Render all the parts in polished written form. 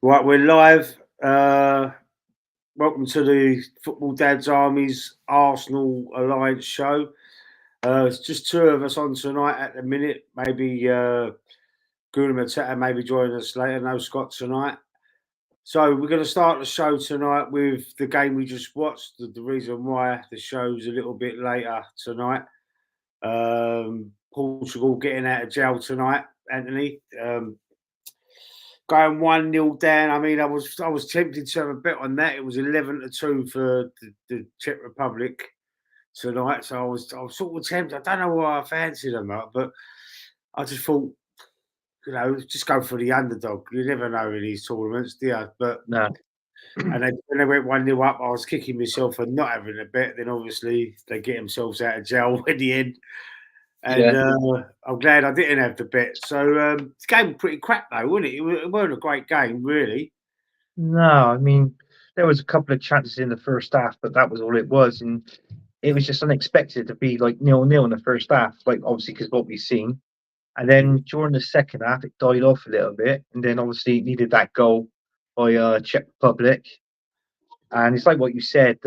Right, we're live. Welcome to the Football Dad's Army's Arsenal Alliance show. It's just two of us on tonight at the minute. Maybe Guna Mateta maybe join us later. No Scott tonight. So we're going to start the show tonight with the game we just watched. The reason why the show's a little bit later tonight. Portugal getting out of jail tonight, Anthony. Going 1-0 down. I mean, I was tempted to have a bet on that. It was 11-2 for the Czech Republic tonight. So I was sort of tempted. I don't know why I fancied them, but I just thought, just go for the underdog. You never know in these tournaments, do you? But No. and when they went 1-0 up, I was kicking myself for not having a bet. Then obviously they get themselves out of jail in the end. And I'm glad I didn't have the bet. So the game was pretty crap, though, wasn't it? It weren't a great game, really. No, I mean, there was a couple of chances in the first half, but that was all it was. And it was just unexpected to be like 0-0 in the first half, like obviously because what we've seen. And then during the second half, it died off a little bit. And then obviously it needed that goal by Czech Republic. And it's like what you said,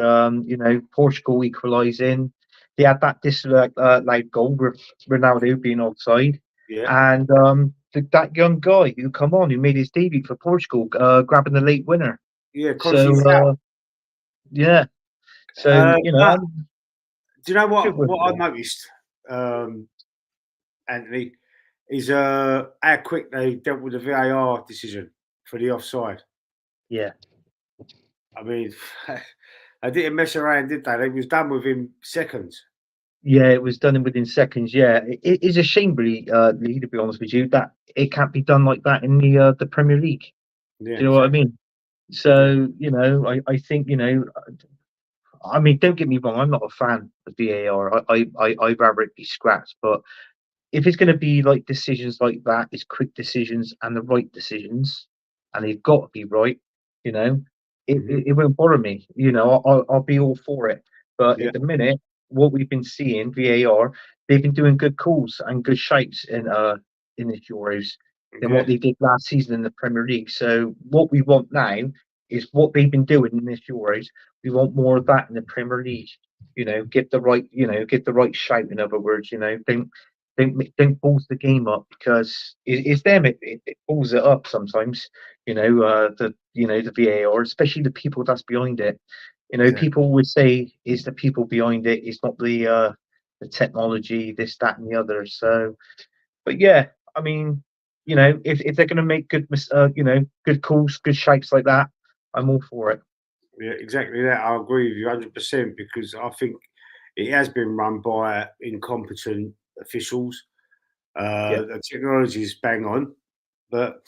Portugal equalising. They had that disallowed goal with Ronaldo being offside. Yeah, And that young guy who who made his debut for Portugal, grabbing the late winner. yeah, So Conceição. yeah, so But do you know good what? with What I them. noticed, Anthony, is how quick they dealt with the VAR decision for the offside. Yeah, I mean, they didn't mess around, did they? They was done within seconds. yeah, it was done within seconds. Yeah, it is a shame, really, Lee, to be honest with you, that it can't be done like that in the Premier League. Yeah, Do you know what I exactly. mean? Yeah, So I think I mean, don't get me wrong, I'm not a fan of VAR. I'd rather it be scrapped, but if it's going to be like decisions like that, it's quick decisions and the right decisions, and they've got to be right. You know, it, hmm it, it won't bother me. I'll be all for it. But yeah, at the minute, what we've been seeing VAR, they've been doing good calls and good shapes in the Euros than what yeah, they did last season in the Premier League. So what we want now is what they've been doing in this Euros. We want more of that in the Premier League. Get the right shape. In other words, don't balls the game up because it's them. It balls it up sometimes. The VAR, especially the people that's behind it. exactly. People would say it's the people behind it. It's not the technology, this, that, and the other. So, but yeah, I mean, if they're going to make good calls, good shapes like that, I'm all for it. Yeah, exactly that. I agree with you 100% because I think it has been run by incompetent officials. Yeah, The technology is bang on, but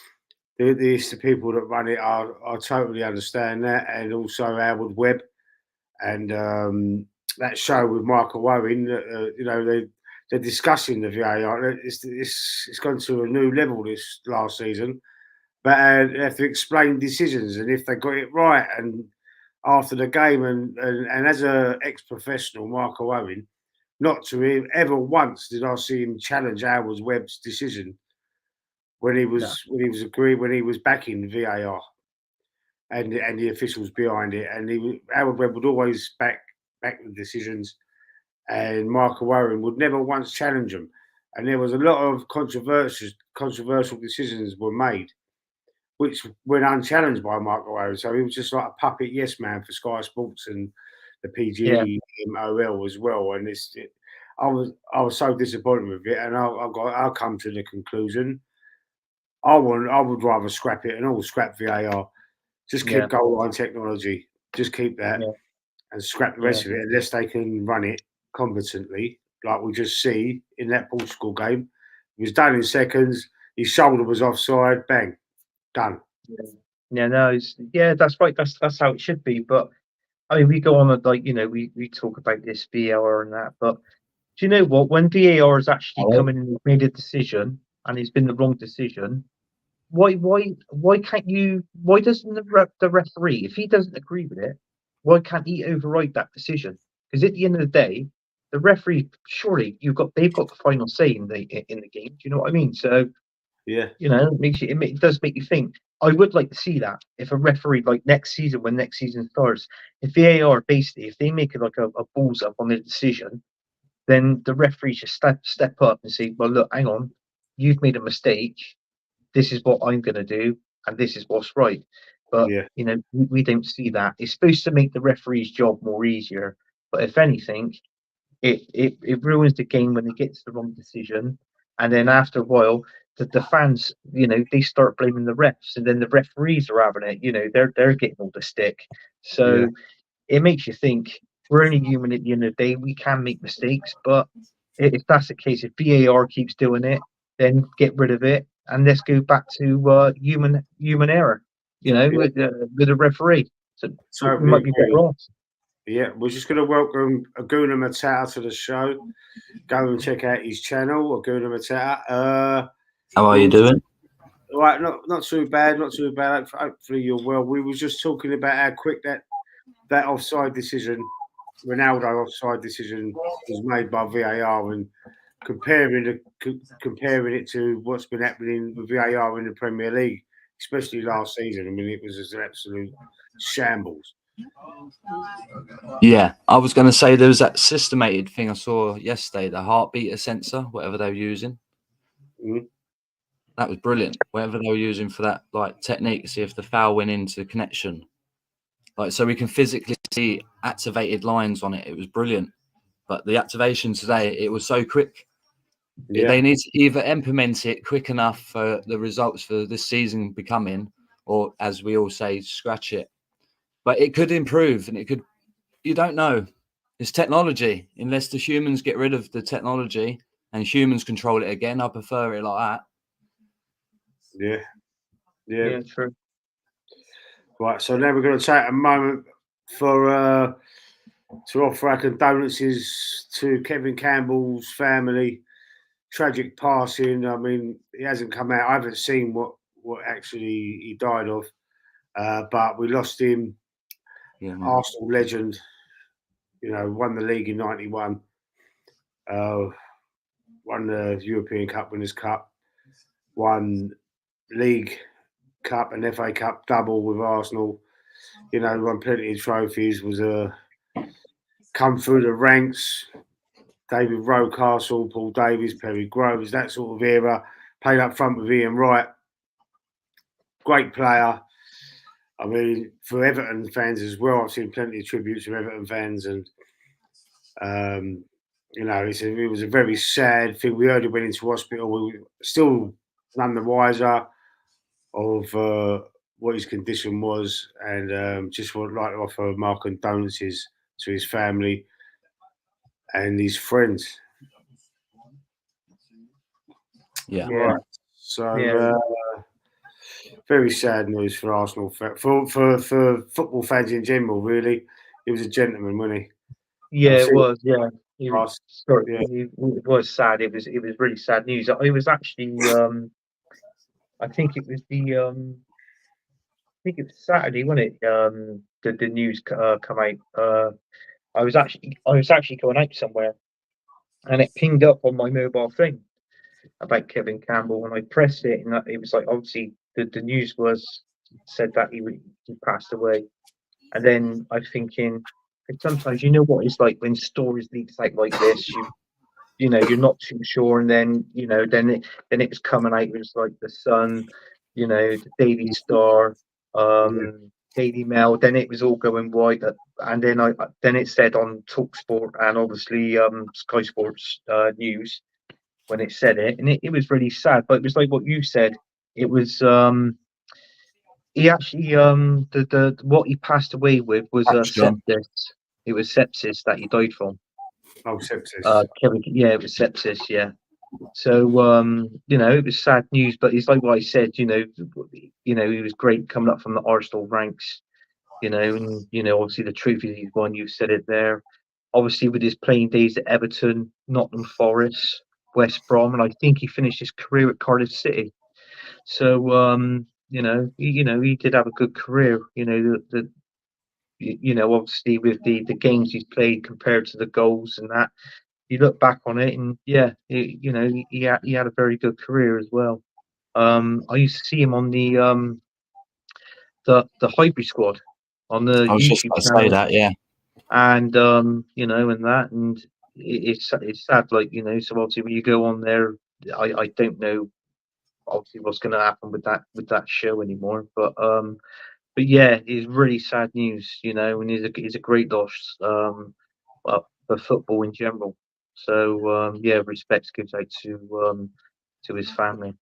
the people that run it I totally understand that, and also Howard Webb and that show with Michael Owen. They're discussing the VAR. It's gone to a new level this last season, but they have to explain decisions and if they got it right and after the game and as a ex-professional, Michael Owen, not to him ever once did I see him challenge Howard Webb's decision no, when he was backing VAR and the officials behind it, and Howard Webb would always back the decisions, and Michael Owen would never once challenge them, and there was a lot of controversial decisions were made which went unchallenged by Michael Owen. So he was just like a puppet yes man for Sky Sports and the yeah, PGMOL as well. And I was so disappointed with it, and I'll come to the conclusion. I would rather scrap it and all scrap VAR. Just keep yeah, goal line technology. Just keep that yeah, and scrap the yeah. rest of it unless they can run it competently, like we just see in that Portugal game. It was done in seconds. His shoulder was offside. Bang, done. Yeah, yeah, no, that's right. That's how it should be. But I mean, we go on like we talk about this VAR and that, but do you know what? When VAR has actually come Hello? in and made a decision and it's been the wrong decision, why can't you? Why doesn't the referee, if he doesn't agree with it, why can't he override that decision? Because at the end of the day, the referee surely they've got the final say in the game. Do you know what I mean? So Yeah. It does make you think. I would like to see that if a referee, like next season, when next season starts, if VAR basically, if they make it like a balls up on the decision, then the referee should step up and say, well, look, hang on, you've made a mistake. This is what I'm going to do, and this is what's right. But Yeah. we don't see that. It's supposed to make the referee's job more easier, but if anything, it ruins the game when they get to the wrong decision, and then after a while, the fans, they start blaming the refs, and then the referees are having it. They're getting all the stick. Yeah. So it makes you think. We're only human at the end of the day. We can make mistakes, but if that's the case, if VAR keeps doing it, then get rid of it and let's go back to human error. Yeah. With a referee. So we Totally might be better agree. off. Yeah, we're just going to welcome Aguna Matata to the show. Go and check out his channel, Aguna Matata. How are you doing? Right, not too bad, not too bad. Hopefully you're well. We were just talking about how quick that offside decision, Ronaldo offside decision, was made by VAR, and comparing it to what's been happening with VAR in the Premier League, especially last season. I mean, it was just an absolute shambles. Yeah, I was going to say there was that systemated thing I saw yesterday, the heartbeat sensor, whatever they were using. Mm. That was brilliant. Whatever they were using for that technique, see if the foul went into connection. So we can physically see activated lines on it. It was brilliant. But the activation today, it was so quick. Yeah. They need to either implement it quick enough for the results for this season becoming, or as we all say, scratch it. But it could improve, and you don't know. It's technology. Unless the humans get rid of the technology and humans control it again, I prefer it like Yeah. Yeah, true. Right, so now we're going to take a moment to offer our condolences to Kevin Campbell's family. Tragic passing. I mean, he hasn't come out. I haven't seen what actually he died of, but we lost him. Yeah, Arsenal legend. Won the league in '91. Won the European Cup Winners' Cup. Won League Cup and FA Cup double with Arsenal. Won plenty of trophies. Was come through the ranks. David Rocastle, Paul Davies, Perry Groves, that sort of era. Played up front with Ian Wright. Great player. I mean, for Everton fans as well, I've seen plenty of tributes from Everton fans, and it was a very sad thing. We heard he went into hospital. We were still none the wiser of what his condition was, and just would like to offer my condolences to his family and his friends. Yeah. Right. So very sad news for Arsenal, for football fans in general. Really, he was a gentleman, wasn't he? Yeah, it was. Yeah, It was sad. It was really sad news. It was actually I think it was Saturday, wasn't it? The news come out. I was actually going out somewhere, and it pinged up on my mobile thing about Kevin Campbell, and I pressed it, and it was like, obviously the news said that he passed away, and then I'm thinking, sometimes what it's like when stories leak out like this, you're not too sure, and then then it was coming out. It was like the Sun, the Daily Star, Daily Mail. Then it was all going right, and then it said on Talksport and obviously Sky Sports News when it said it, and it was really sad. But it was like what you said. It was he actually the what he passed away with was sepsis. It was sepsis that he died from. Oh, sepsis. Kevin, yeah, it was sepsis. Yeah. So it was sad news, but it's like what I said. He was great coming up from the Arsenal ranks. And obviously the trophies he's won. You said it there. Obviously with his playing days at Everton, Nottingham Forest, West Brom, and I think he finished his career at Cardiff City. So he did have a good career. Obviously with the games he's played compared to the goals and that, you look back on it, and he had a very good career as well. I used to see him on the hybrid squad on the I was just YouTube about to say channel, that, yeah. and and it's sad, like, so obviously when you go on there, I don't know obviously what's going to happen with that show anymore, but yeah, it's really sad news, and it's a great loss, well, for football in general. So yeah, respects goes out to his family.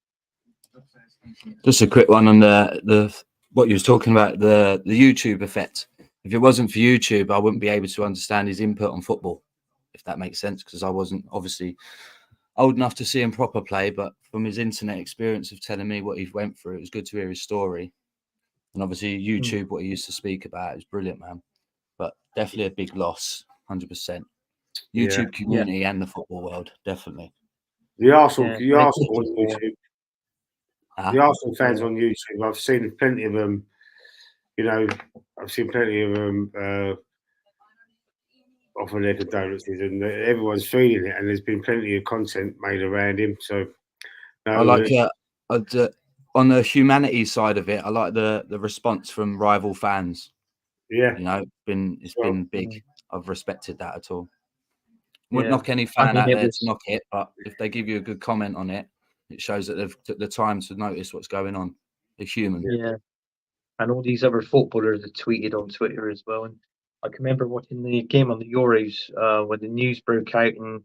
Just a quick one on the what you was talking about, the YouTube effect. If it wasn't for YouTube, I wouldn't be able to understand his input on football, if that makes sense, because I wasn't obviously old enough to see him proper play, but from his internet experience of telling me what he went through, it was good to hear his story. And obviously YouTube, what he used to speak about, is brilliant, man. But definitely a big loss, 100%. YouTube community and the football world, definitely. The Arsenal, Yeah, the and Arsenal on YouTube, the Arsenal fans on YouTube. I've seen plenty of them. I've seen plenty of them offer their condolences, and everyone's feeling it. And there's been plenty of content made around him. So, I like on the humanity side of it. I like the response from rival fans. Yeah, it's been big. I've respected that at all. Wouldn't Yeah. knock any fan I mean, out it there was- to knock it, but if they give you a good comment on it, it shows that they've took the time to notice what's going on. They're human. Yeah, and all these other footballers have tweeted on Twitter as well. And I can remember watching the game on the Euros when the news broke out, and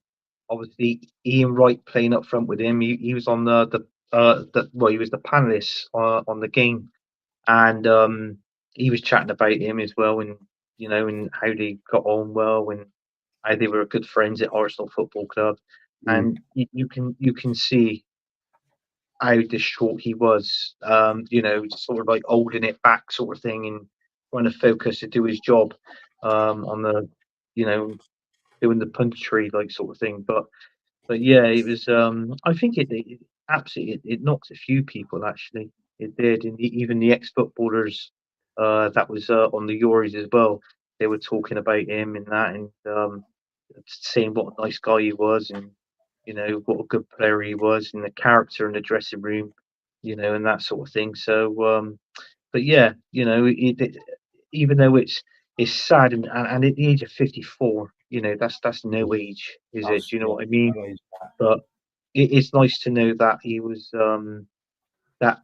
obviously Ian Wright playing up front with him. He was on he was the panelist on the game, and he was chatting about him as well, and and how they got on well, and how they were good friends at Arsenal Football Club, and you can see how distraught he was, sort of like holding it back, sort of thing, and trying to focus to do his job on the, doing the punditry, like, sort of thing. But yeah, it was. I think it absolutely it knocked a few people, actually. It did, and even the ex-footballers that was on the Euros as well. They were talking about him and that, and saying what a nice guy he was, and what a good player he was, and the character in the dressing room, and that sort of thing. So, but yeah, even though it's sad, and at the age of 54, that's no age, is it? Do you know what I mean? But it's nice to know that he was that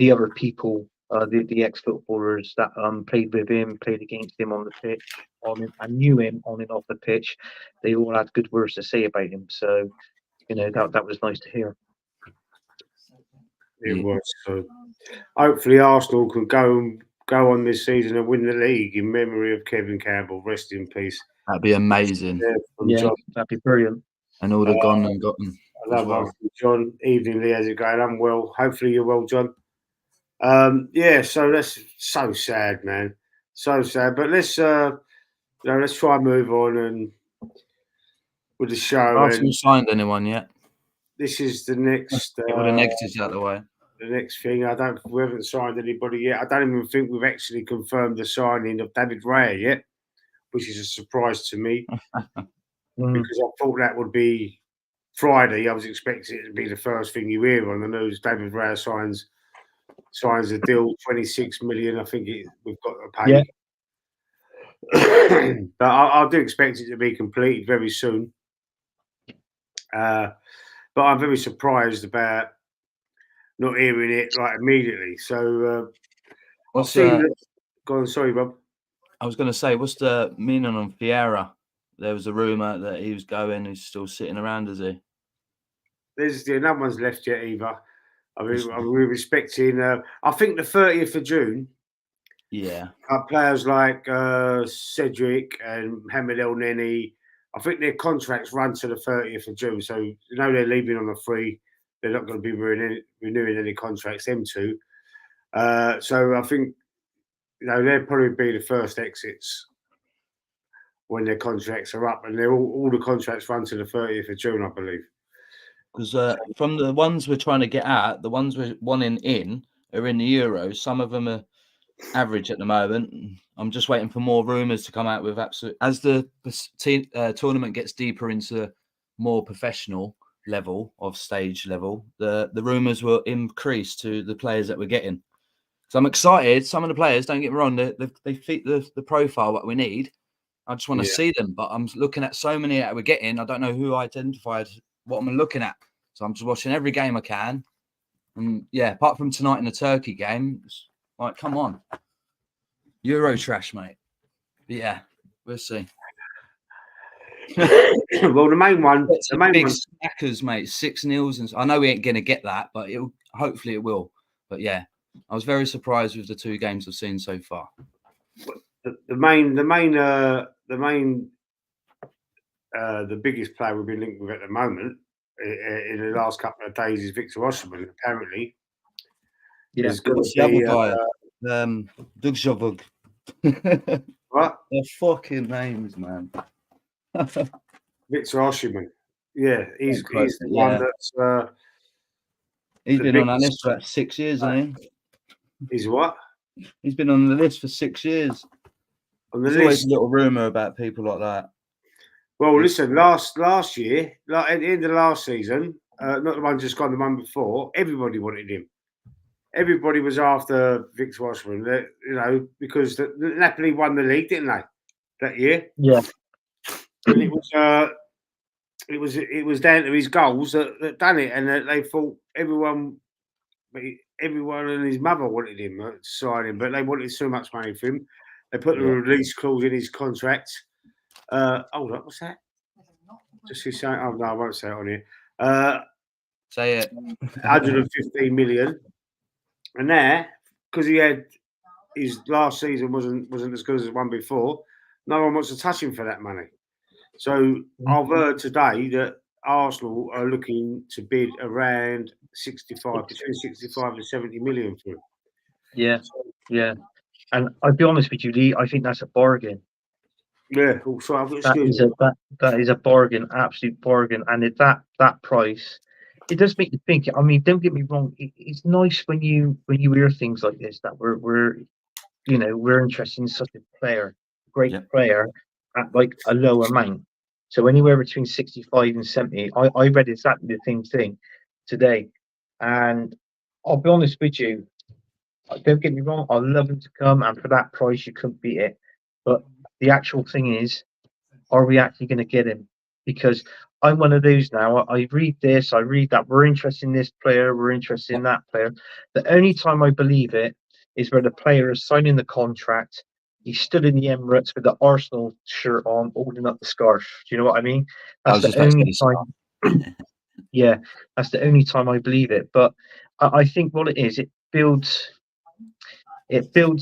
the other people, the ex-footballers that played with him, played against him on the pitch, and knew him on and off the pitch, they all had good words to say about him. So, that was nice to hear. It was. So hopefully Arsenal can go on this season and win the league in memory of Kevin Campbell. Rest in peace. That'd be amazing. Yeah, that'd be brilliant. And all the gone and gotten. I love one from John. Evening, Lee. How's it going? I'm well. Hopefully you're well, John. Yeah. So that's so sad, man. So sad. But let's let's try and move on and with the show. Arsenal signed anyone yet? This is the next. Get all the negatives out of the way. The next thing, we haven't signed anybody yet. I don't even think we've actually confirmed the signing of David Raya yet, which is a surprise to me because I thought that would be Friday. I was expecting it to be the first thing you hear on the news. David Raya signs a deal, 26 million. I think we've got to pay. Yeah. But I do expect it to be completed very soon. But I'm very surprised about not hearing it like immediately. So go on, sorry, Rob. I was going to say, what's the meaning on Vieira? There was a rumor that he was going. He's still sitting around, is he? No one's left yet either. I mean, we're respecting. I think the 30th of June. Yeah. Players like Cedric and Mohamed El Neni, I think their contracts run to the 30th of June. So they're leaving on a free. They're not going to be renewing any contracts, them two. So I think they'll probably be the first exits when their contracts are up, and all the contracts run to the 30th of June, I believe. Because from the ones we're trying to get at, the ones we're wanting in are in the Euros. Some of them are average at the moment. I'm just waiting for more rumours to come out with absolute. As the tournament gets deeper into more professional, level of stage level, the rumours will increase to the players that we're getting. So I'm excited. Some of the players, don't get me wrong, they fit the profile that we need. I just want to see them, but I'm looking at so many that we're getting. I don't know who identified what I'm looking at. So I'm just watching every game I can. And yeah, apart from tonight in the Turkey game, it's like, come on. Euro trash, mate. But yeah, we'll see. Well, the main one, Big stackers, mate. 6-0, and I know we ain't gonna get that, but hopefully it will. But yeah, I was very surprised with the 2 games I've seen so far. The biggest player we've been linked with at the moment in the last couple of days is Victor Osimhen. Apparently, Yeah. What's the other guy? Dugshovug. What? Their fucking names, man. Victor Osimhen. Yeah, he's the Yeah. one that's. He's the been on our biggest- list for about 6 years, hasn't he? He's what? He's been on the list for 6 years. On the There's always list. a little rumor about people like that. Well, listen, last year, like at the end of last season, not the one just gone, the one before, everybody wanted him. Everybody was after Victor Osimhen, you know, because Napoli won the league, didn't they, that year? Yeah. And it was down to his goals that done it, and they thought everyone and his mother wanted him to sign him, but they wanted so much money for him. They put the release clause in his contract. Hold up, what's that? Just he's saying, oh no, I won't say it on here. Say it. 115 million, and there, because he had his last season wasn't as good as the one before, no one wants to touch him for that money. So I've heard today that Arsenal are looking to bid around between 65 and 70 million for him. Yeah. Yeah. And I'll be honest with you, Lee, I think that's a bargain. Yeah, also I've got That is a bargain, absolute bargain. And at that price, it does make you think. I mean, don't get me wrong, it's nice when you hear things like this, that we're interested in such a player, great player, at like a low amount. So anywhere between 65 and 70. I read exactly the same thing today. And I'll be honest with you, don't get me wrong, I love him to come, and for that price you couldn't beat it. But the actual thing is, are we actually going to get him? Because I'm one of those now. I read this, I read that. We're interested in this player, we're interested in that player. The only time I believe it is where the player is signing the contract. He stood in the Emirates with the Arsenal shirt on, holding up the scarf. Do you know what I mean? That's the only time. Yeah, that's the only time I believe it. But I think what it is, it builds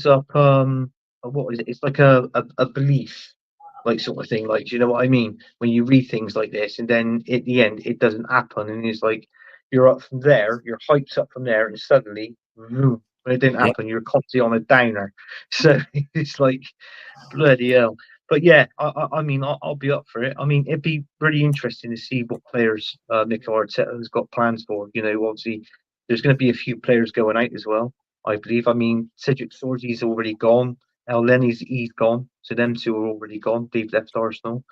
up. What is it? It's like a belief, like sort of thing. Like, do you know what I mean? When you read things like this, and then at the end it doesn't happen, and it's like you're up from there, you're hyped up from there, and suddenly, when it didn't happen, you're constantly on a downer. So it's like bloody hell. But yeah, I mean, I'll be up for it. I mean, it'd be really interesting to see what players Mikel Arteta has got plans for. You know, obviously, there's going to be a few players going out as well, I believe. I mean, Cedric Sorzi's already gone. He's gone. So them two are already gone. They've left Arsenal.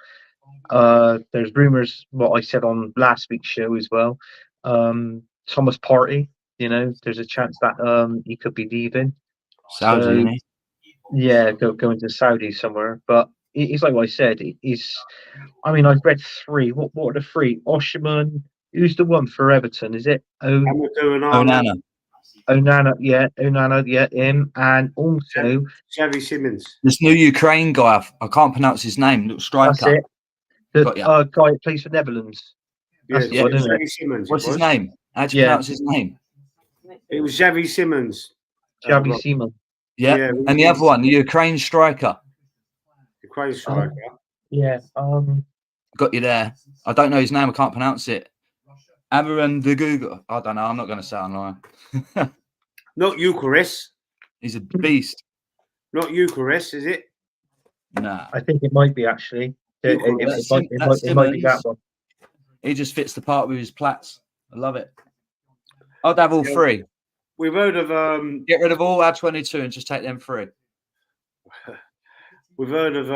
There's rumours, what I said on last week's show as well. Thomas Partey, you know, there's a chance that he could be leaving. Saudi, yeah, going to Saudi somewhere. But it's like what I said. I mean, I've read 3. What are the 3? Osimhen. Who's the one for Everton? Is it Onana? Onana, yeah, him, and also Xavi Simons. This new Ukraine guy, I can't pronounce his name. Little striker. That's it. The guy who plays for Netherlands. Yes, That's the one, isn't Xavi it? Simons. What's his name? How do you pronounce his name? It was Xavi Simons. Xavi Simons. Yeah, and the other one, the Ukraine striker. Ukraine striker. Yeah. Got you there. I don't know his name. I can't pronounce it. Amaran Duguga. I don't know. I'm not going to say it online. Not Eucharist. He's a beast. Not Eucharist, is it? Nah. I think it might be actually. It might be that one. He just fits the part with his plats. I love it. I'd have all 3. We've heard of Get rid of all our 22 and just take them 3. We've heard of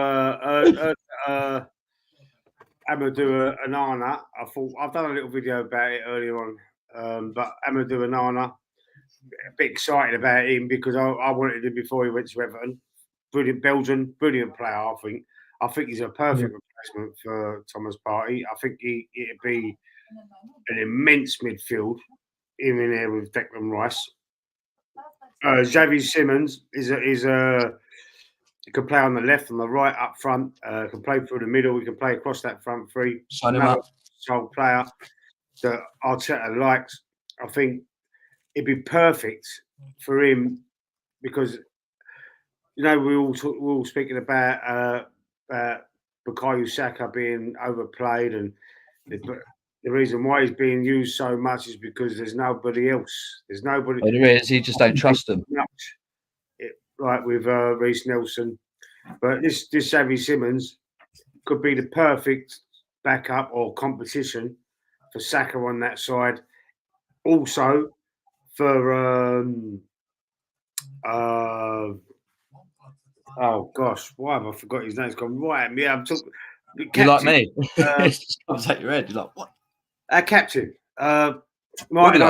Amadou Onana. I thought I've done a little video about it earlier on, but Amadou Onana, a bit excited about him because I wanted him before he went to Everton. Brilliant Belgian, brilliant player. I think. I think he's a perfect replacement for Thomas Partey. I think it'd be an immense midfield, him in there with Declan Rice. Xavi Simons is a he can play on the left, on the right, up front. Can play through the middle. He can play across that front three. Sign him up. Sole player that Arteta likes. I think it'd be perfect for him because we're all speaking about Bukayo Saka being overplayed, and the reason why he's being used so much is because there's nobody else. There's nobody. Well, there is. You just don't trust them. Like with Reece Nelson, but this Xavi Simons could be the perfect backup or competition for Saka on that side. Also for oh gosh, why have I forgot his name? It's gone right at me. I'm talking. You like me? It just comes out your head. You're like, what? Our captain, Martin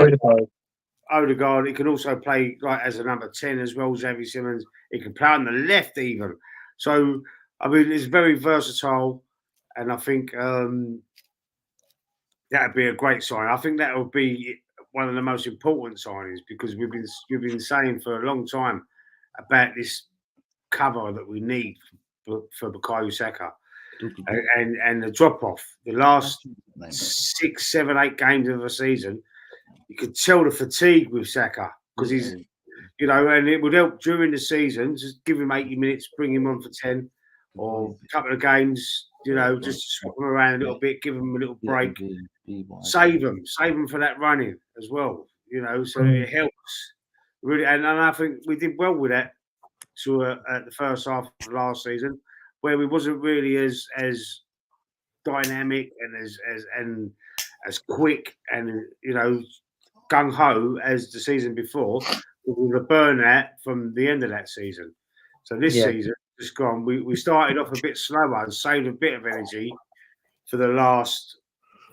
Odegaard. He can also play like as a number 10 as well. Xavi Simons. He can play on the left even. So I mean, it's very versatile, and I think that'd be a great sign. I think that would be one of the most important signings because we've been saying for a long time about this cover that we need for Bukayo Saka, and the drop off the last 6, 7, 8 games of the season. You could tell the fatigue with Saka because he's, and it would help during the season. Just give him 80 minutes, bring him on for 10 or a couple of games, just swap him around a little bit, give him a little break, save him for that running as well, so it helps really. And I think we did well with that. So at the first half of last season, where we wasn't really as dynamic and as quick and gung ho as the season before, we were burned out from the end of that season. So this season just gone. We started off a bit slower and saved a bit of energy for the last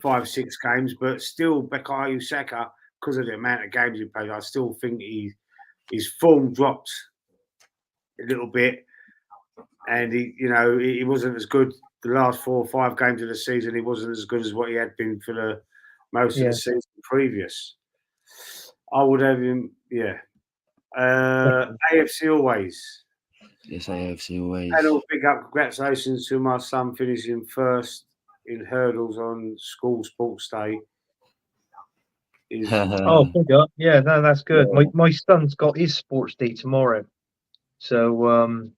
5, 6 games, but still Bukayo Saka, because of the amount of games he played, I still think his form dropped a little bit, and he wasn't as good the last 4 or 5 games of the season. He wasn't as good as what he had been for the most of the season previous. I would have him, AFC always. Yes, AFC always. And I'll pick up congratulations to my son finishing first in hurdles on school sports day. Oh, yeah, no, that's good. My son's got his sports day tomorrow, so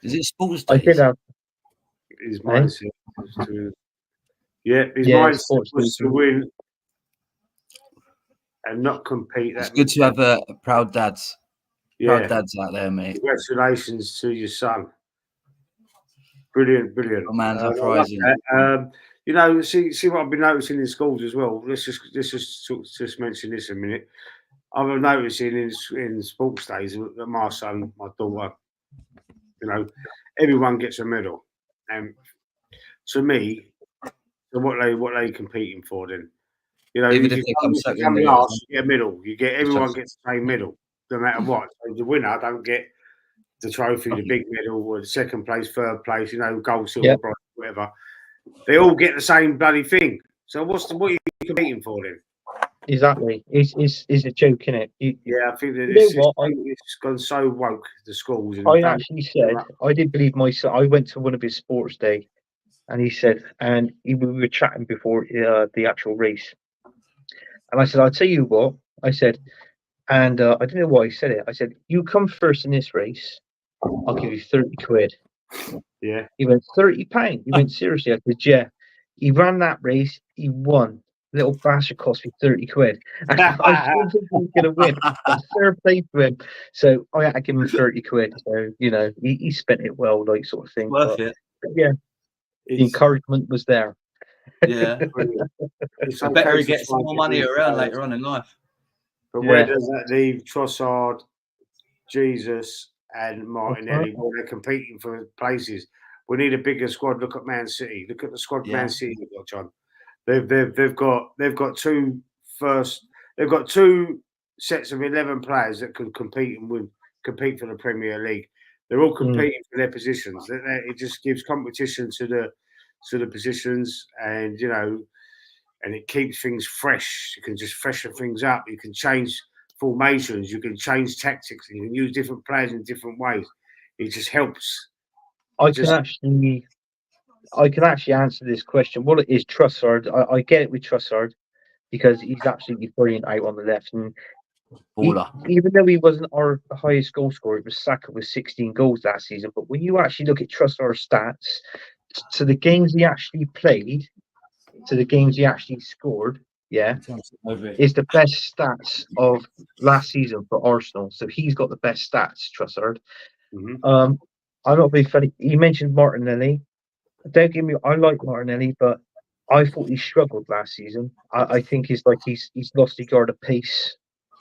is it sports day? I did have his mindset was to his mindset was to win and not compete. It's good to have a proud dads. Proud dads out there, mate. Congratulations to your son. Brilliant. Oh man, surprising. See what I've been noticing in schools as well. Let's just mention this a minute. I've been noticing in sports days that my son, my daughter, everyone gets a medal, and to me, what they competing for then? Even if they come second, last, you get a medal. Everyone gets the same medal, no matter what. So the winner don't get the trophy, the big medal, or the second place, third place, gold, silver, bronze, whatever. They all get the same bloody thing. So what are you competing for then? Exactly. It's a joke, isn't it? I think that it's gone so woke, the schools. I actually said, I did believe my son. I went to one of his sports day, and he said, we were chatting before the actual race. And I said, I'll tell you what, I said, and I didn't know why he said it. I said, you come first in this race, I'll give you 30 quid. Yeah. He went, £30? He went, seriously? I said, yeah. He ran that race, he won. Little bastard cost me 30 quid. And I still think he was going to win. Fair play to him. So I had to give him 30 quid. So, he spent it well, like sort of thing. Worth it. Yeah. The encouragement was there. Yeah. I better he gets some more money around later on in life. But where does that leave Trossard, Jesus, and Martinelli? Well, they're competing for places. we need a bigger squad. Look at Man City. Look at the squad Yeah. Man City have got, John. They've got two sets of 11 players that can compete for the Premier League. They're all competing for their positions. It just gives competition to the positions, and and it keeps things fresh. You can just freshen things up. You can change formations. You can change tactics. And you can use different players in different ways. It just helps. I can actually answer this question. What it is, Trossard. I get it with Trossard because he's absolutely brilliant out on the left, and even though he wasn't our highest goal scorer, it was Saka with 16 goals last season. But when you actually look at Trossard's stats, to the games he actually played, to the games he actually scored, is the best stats of last season for Arsenal. So he's got the best stats, Trossard. Mm-hmm. I'm not being funny. You mentioned Martinelli. Don't get me. I like Martinelli, but I thought he struggled last season. I think he's lost his guard of pace.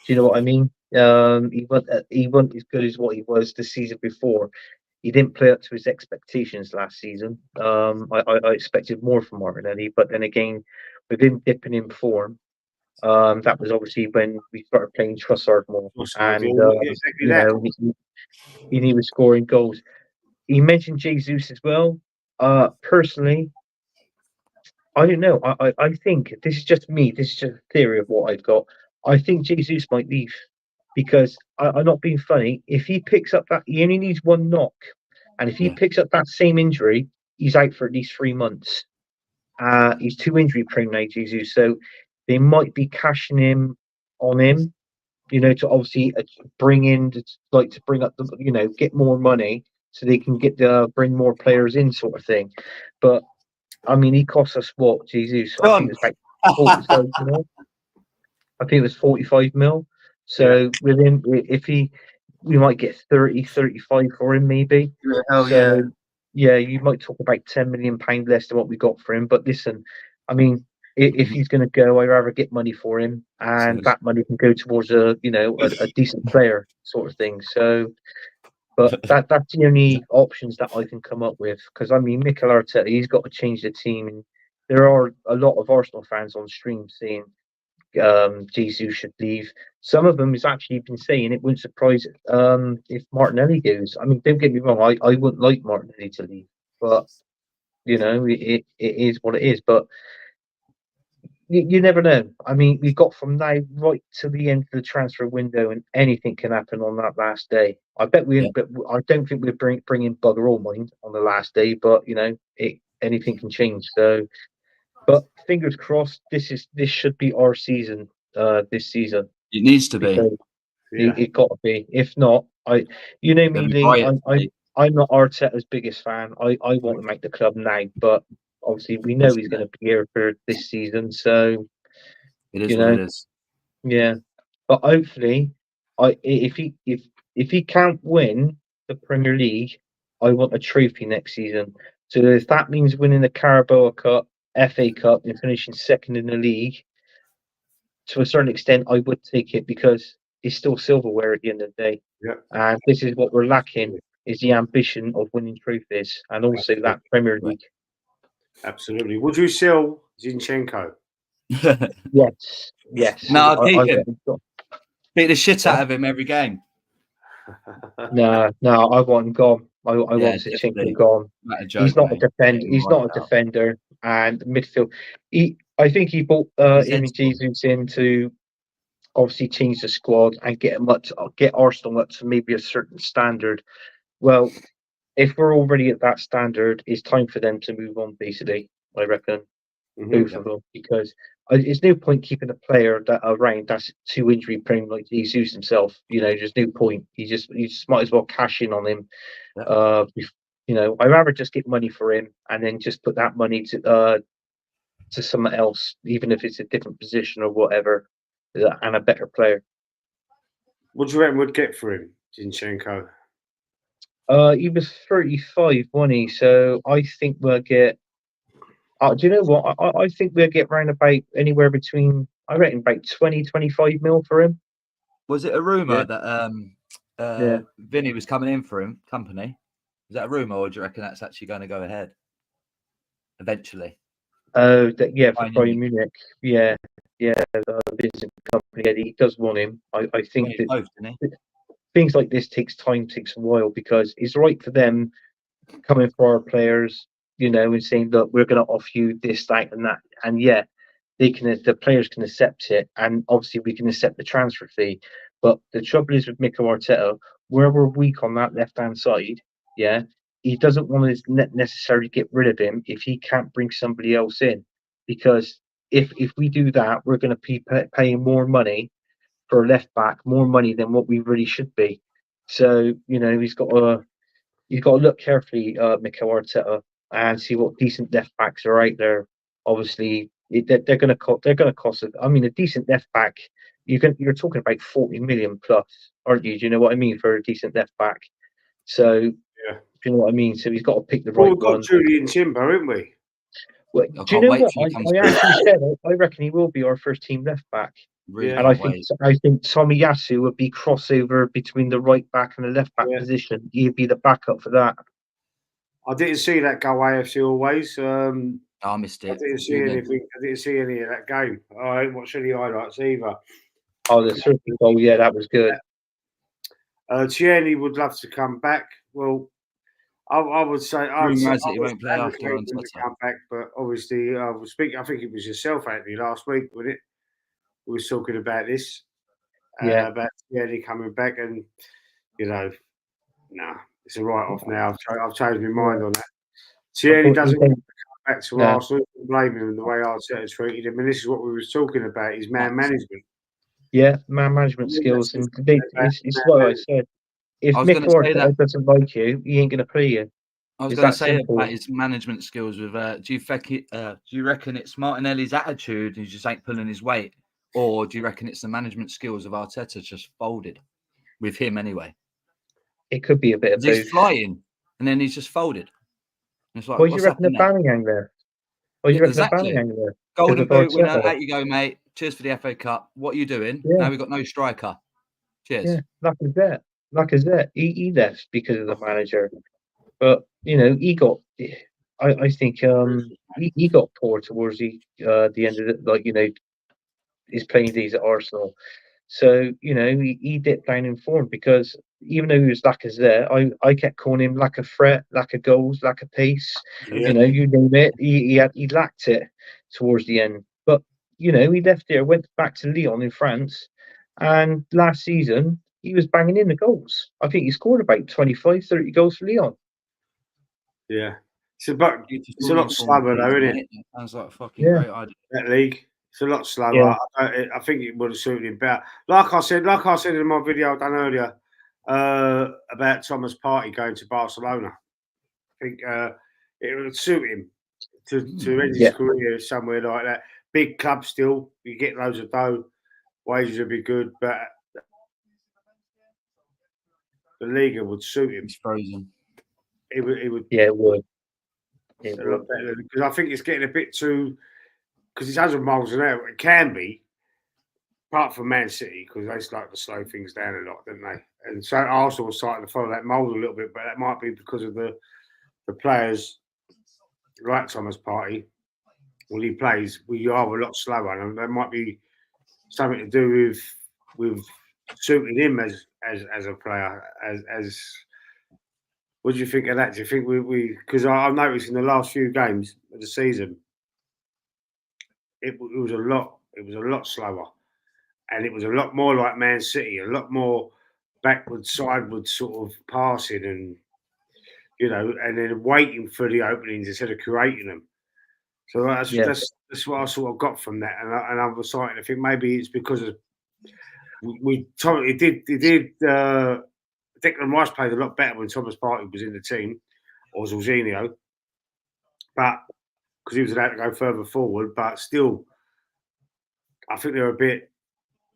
Do you know what I mean? He wasn't as good as what he was the season before. He didn't play up to his expectations last season. I expected more from Martinelli, but then again, with him dipping in form, that was obviously when we started playing Trossard more, and he was scoring goals. He mentioned Jesus as well. Personally, I don't know. I think this is just me. This is just a theory of what I've got. I think Jesus might leave because I'm not being funny. If he picks up he only needs one knock, and if he picks up that same injury, he's out for at least 3 months. He's too injury prone now, Jesus. So they might be cashing in on him, to obviously bring up the, get more money so they can bring more players in, sort of thing. But I mean, he cost us what, Jesus? I think it was about 45 mil. I think it was 45 mil. So with him, we might get 30, 35 for him, maybe. You might talk about £10 million less than what we got for him. But listen, I mean, if he's going to go, I'd rather get money for him, and that money can go towards a decent player, sort of thing. So, but that's the only options that I can come up with, because I mean, Mikel Arteta, he's got to change the team, and there are a lot of Arsenal fans on stream saying Jesus should leave. Some of them has actually been saying it wouldn't surprise if Martinelli goes. I mean, don't get me wrong, I wouldn't like Martinelli to leave, but it is what it is. But you never know. I mean, we got from now right to the end of the transfer window, and anything can happen on that last day. I bet but I don't think we're bringing bugger all mind on the last day. But anything can change. So, but fingers crossed. This should be our season. This season it needs to be. It got to be. If not, me, Lee. I'm not Arteta's biggest fan. I want to make the club now, but obviously we know he's going to be here for this season, so it is what it is. Yeah, but hopefully, if he can't win the Premier League, I want a trophy next season. So if that means winning the Carabao Cup, FA Cup, and finishing second in the league, to a certain extent, I would take it, because it's still silverware at the end of the day. Yeah. And this is what we're lacking, is the ambition of winning trophies, and also that Premier League. Absolutely. Would you sell Zinchenko? Yes. No, I'll keep him. Beat the shit out of him every game. No, I want him gone. I want Zinchenko gone. He's not a defender. He's not a defender. And midfield, I think he brought him and Jesus in to obviously change the squad and get Arsenal up to maybe a certain standard. Well, if we're already at that standard, it's time for them to move on, basically, I reckon. Both of them, because there's no point keeping a player around that's too injury prone like Jesus himself. There's no point. You just might as well cash in on him. I'd rather just get money for him and then just put that money to someone else, even if it's a different position or whatever, and a better player. What do you reckon we'd get for him, Zinchenko? He was 35, wasn't he? So I think we'll get. Do you know what? I think we'll get round about anywhere between, I reckon, about 20, 25 mil for him. Was it a rumour that Vinny was coming in for him, company? Is that a rumor, or do you reckon that's actually going to go ahead eventually? Oh, yeah, for Bayern Bayern Munich. Munich. Yeah, the business company. Yeah, he does want him. I think Wanted that both, didn't he? things like this takes time, takes a while, because it's right for them coming for our players, and saying, look, we're going to offer you this, that, and that, and yeah, the players can accept it, and obviously we can accept the transfer fee. But the trouble is with Mikel Arteta, where we're weak on that left hand side, yeah, he doesn't want to necessarily get rid of him if he can't bring somebody else in, because if we do that, we're going to be paying more money for a left back, more money than what we really should be. So he's got to look carefully, Mikel Arteta, and see what decent left backs are out there. Obviously, they're going to cost. They're going to cost. I mean, a decent left back, you're talking about 40 million plus, aren't you? Do you know what I mean for a decent left back? So, Yeah. do you know what I mean? So he's got to pick the Well, right we've got one. Julian Timber, haven't we? Well, I do you can't know wait what? till he comes I through. actually said I reckon he will be our first team left back. Really Yeah. And I can't think wait. Tommy Yasu would be crossover between the right back and the left back Yeah. position. He'd be the backup for that. I didn't see that go AFC Always. I missed I it. didn't see You did. anything. I didn't see any of that game. I didn't watch any highlights either. Oh, the Turkey goal, yeah, that was good. Tierney would love to come back. Well, I would say Rumour has it he won't play after advocate him to Arteta. come back, but obviously I was speaking. I think it was yourself, Anthony, last week, wasn't it? We were talking about this, Yeah. about Tierney coming back, and nah, it's a write-off now. I've changed my mind on that. Tierney doesn't want to come back to No. Arsenal. I blame him the way Arteta treated him, and this is what we was talking about: his man management. Yeah, man management skills, and it's what I said. If I was Mick gonna say that. Arteta doesn't like you, he ain't going to play you. I was It's going to that say simple. about his management skills. With do you reckon it's Martinelli's attitude and he just ain't pulling his weight, or do you reckon it's the management skills of Arteta just folded with him anyway? It could be a bit of 'Cause both. he's flying and then he's just folded. And it's like, What do you what's reckon of happened there? Banningham there? What do you Yeah, reckon exactly. of Banningham there? Golden Because of Boot winner, Arteta. out you go, mate. Cheers for the FA Cup. What are you doing? Yeah. Now we've got no striker. Cheers. Yeah, Lacazette. He left because of the manager, but he got. I think he got poor towards the end of it. His playing days at Arsenal. So he dipped down in form, because even though he was Lacazette, I kept calling him lack of threat, lack of goals, lack of pace. Yeah. You name it. He lacked it towards the end. But he left there, went back to Lyon in France, and last season he was banging in the goals. I think he scored about 25, 30 goals for Lyon. Yeah. It's a lot slower though, isn't it? Sounds like a fucking great idea. That league. It's a lot slower. Yeah. I think it would have suited him better. Like I said in my video I done earlier about Thomas Partey going to Barcelona. I think it would suit him to end his career somewhere like that. Big club still. You get loads of dough. Wages would be good, but the Liga would suit him. He's frozen. It would. Yeah, it would. A lot better, because I think it's getting a bit too. Because it's 100 miles an hour. It can be, apart from Man City, because they like to slow things down a lot, don't they? And so Arsenal was starting to follow that mould a little bit, but that might be because of the players like Thomas Partey. When he plays, we are a lot slower, and that might be something to do with suiting him as a player. As what do you think of that? Do you think we? Because I've noticed in the last few games of the season, it was a lot slower, and it was a lot more like Man City, a lot more backwards, sideways sort of passing, and and then waiting for the openings instead of creating them. So that's what I sort of got from that, and I was starting to think maybe it's because of Declan Rice played a lot better when Thomas Partey was in the team, or Jorginho, but because he was allowed to go further forward, but still, I think they're a bit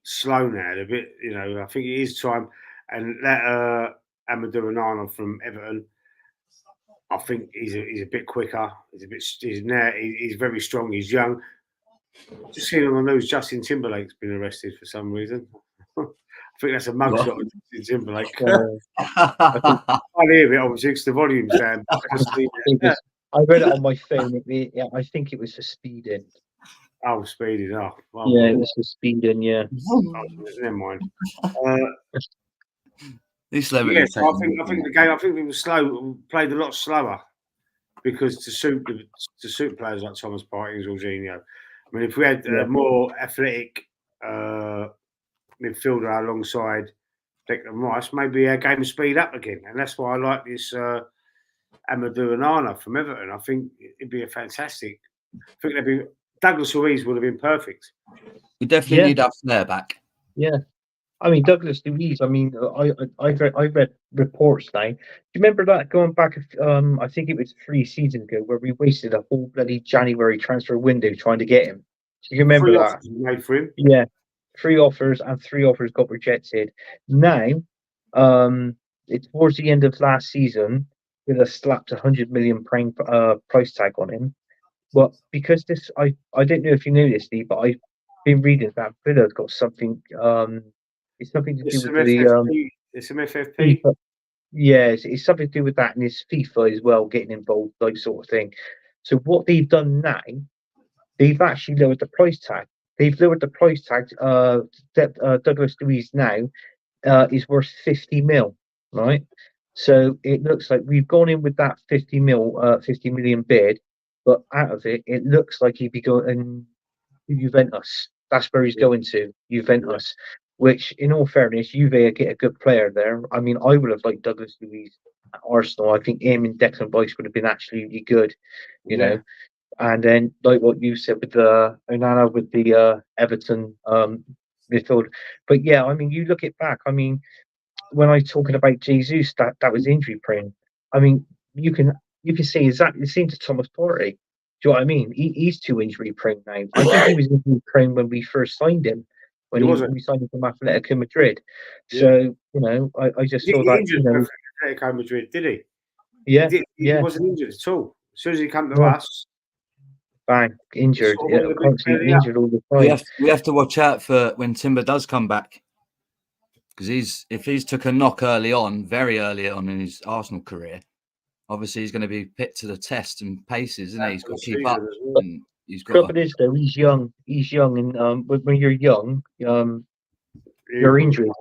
slow now. They're a bit, I think it is time. And that Amadou Onana from Everton, I think he's a bit quicker. He's very strong. He's young. Just seen on the news, Justin Timberlake's been arrested for some reason. I think that's a mugshot of Justin Timberlake. Uh, I hear it, obviously, because the volume's down. I can see it it. was, I read it on my phone. Yeah, I think it was for speeding. Oh, speeding up. Oh, Yeah, well, it was for speeding. Yeah. never mind. These celebrities. Yes, I think the game. I think we were slow. Played a lot slower because to suit players like Thomas Partey and Jorginho. I mean, if we had Yeah. a more athletic midfielder alongside Declan Rice, maybe our game would speed up again, and that's why I like this Amadou Onana from Everton. I think it'd be a fantastic. I think they'd be Douglas Luiz would have been perfect. We definitely Yeah. need our flair back. Yeah. I mean, Douglas Luiz. I mean, I read reports now. Do you remember that going back? I think it was 3 seasons ago where we wasted a whole bloody January transfer window trying to get him. Do you remember 3 that? offers we made for him. Yeah, 3 offers and 3 offers got rejected. Now, it's towards the end of last season, with a slapped 100 million price tag on him. But because this, I don't know if you know this, Steve, but I've been reading that Villa's got something. It's something to do It's with some the FFP. It's some FFP. FIFA. Yeah, it's something to do with that, and it's FIFA as well getting involved, like sort of thing. So what they've done now, they've actually lowered the price tag. They've lowered the price tag. Douglas Luiz now is worth 50 mil, right? So it looks like we've gone in with that 50 million bid, but out of it, it looks like he'd be going Juventus. That's where he's going to, Juventus. Which, in all fairness, Juve get a good player there. I mean, I would have liked Douglas Luiz at Arsenal. I think him and Declan Rice would have been absolutely good, you know. And then, like what you said with Onana with the Everton midfield. But yeah, I mean, you look it back. I mean, when I talking about Jesus, that was injury prone. I mean, you can say exactly the same to Thomas Partey. Do you know what I mean? He's too injury prone now. I think he was injury prone when we first signed him, when we signed him from Atletico Madrid. Yeah. So you know, I just He saw didn't get that. injured You know, for Atletico Madrid, did he? yeah, He wasn't injured at all. As soon as he came to Yeah. us, bang, injured, sort of went a bit constantly belly up. injured all the time. We have to watch out for when Timber does come back, because if he's took a knock very early on in his Arsenal career, obviously he's going to be put to the test and paces, isn't he? He's got to keep up. And he's got Trouble is though, he's young, and when you're young, your injuries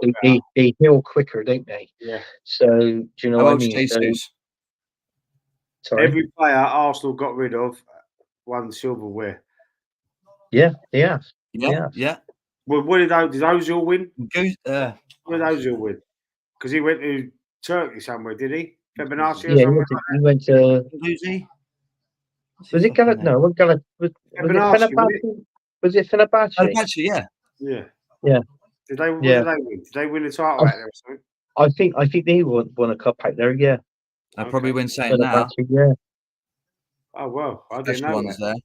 they heal quicker, don't they? Yeah. So do you know what I mean? So, sorry. Every player Arsenal got rid of won silverware. Yeah, they have. Yeah. Well, what did Ozil win? Go, What did Ozil win? Because he went to Turkey somewhere, did he? Fenerbahce or Yeah, somewhere? he went to. Lucy? Was it Galat? No, what Galat? Was it Fenerbahce? Was it Fenerbahce? Actually, yeah. Yeah. Yeah. Did they win? Did they win the title out there or something? I think they won a cup out there. Yeah. I probably wouldn't say it now. Yeah. Oh well, I didn't know ones that.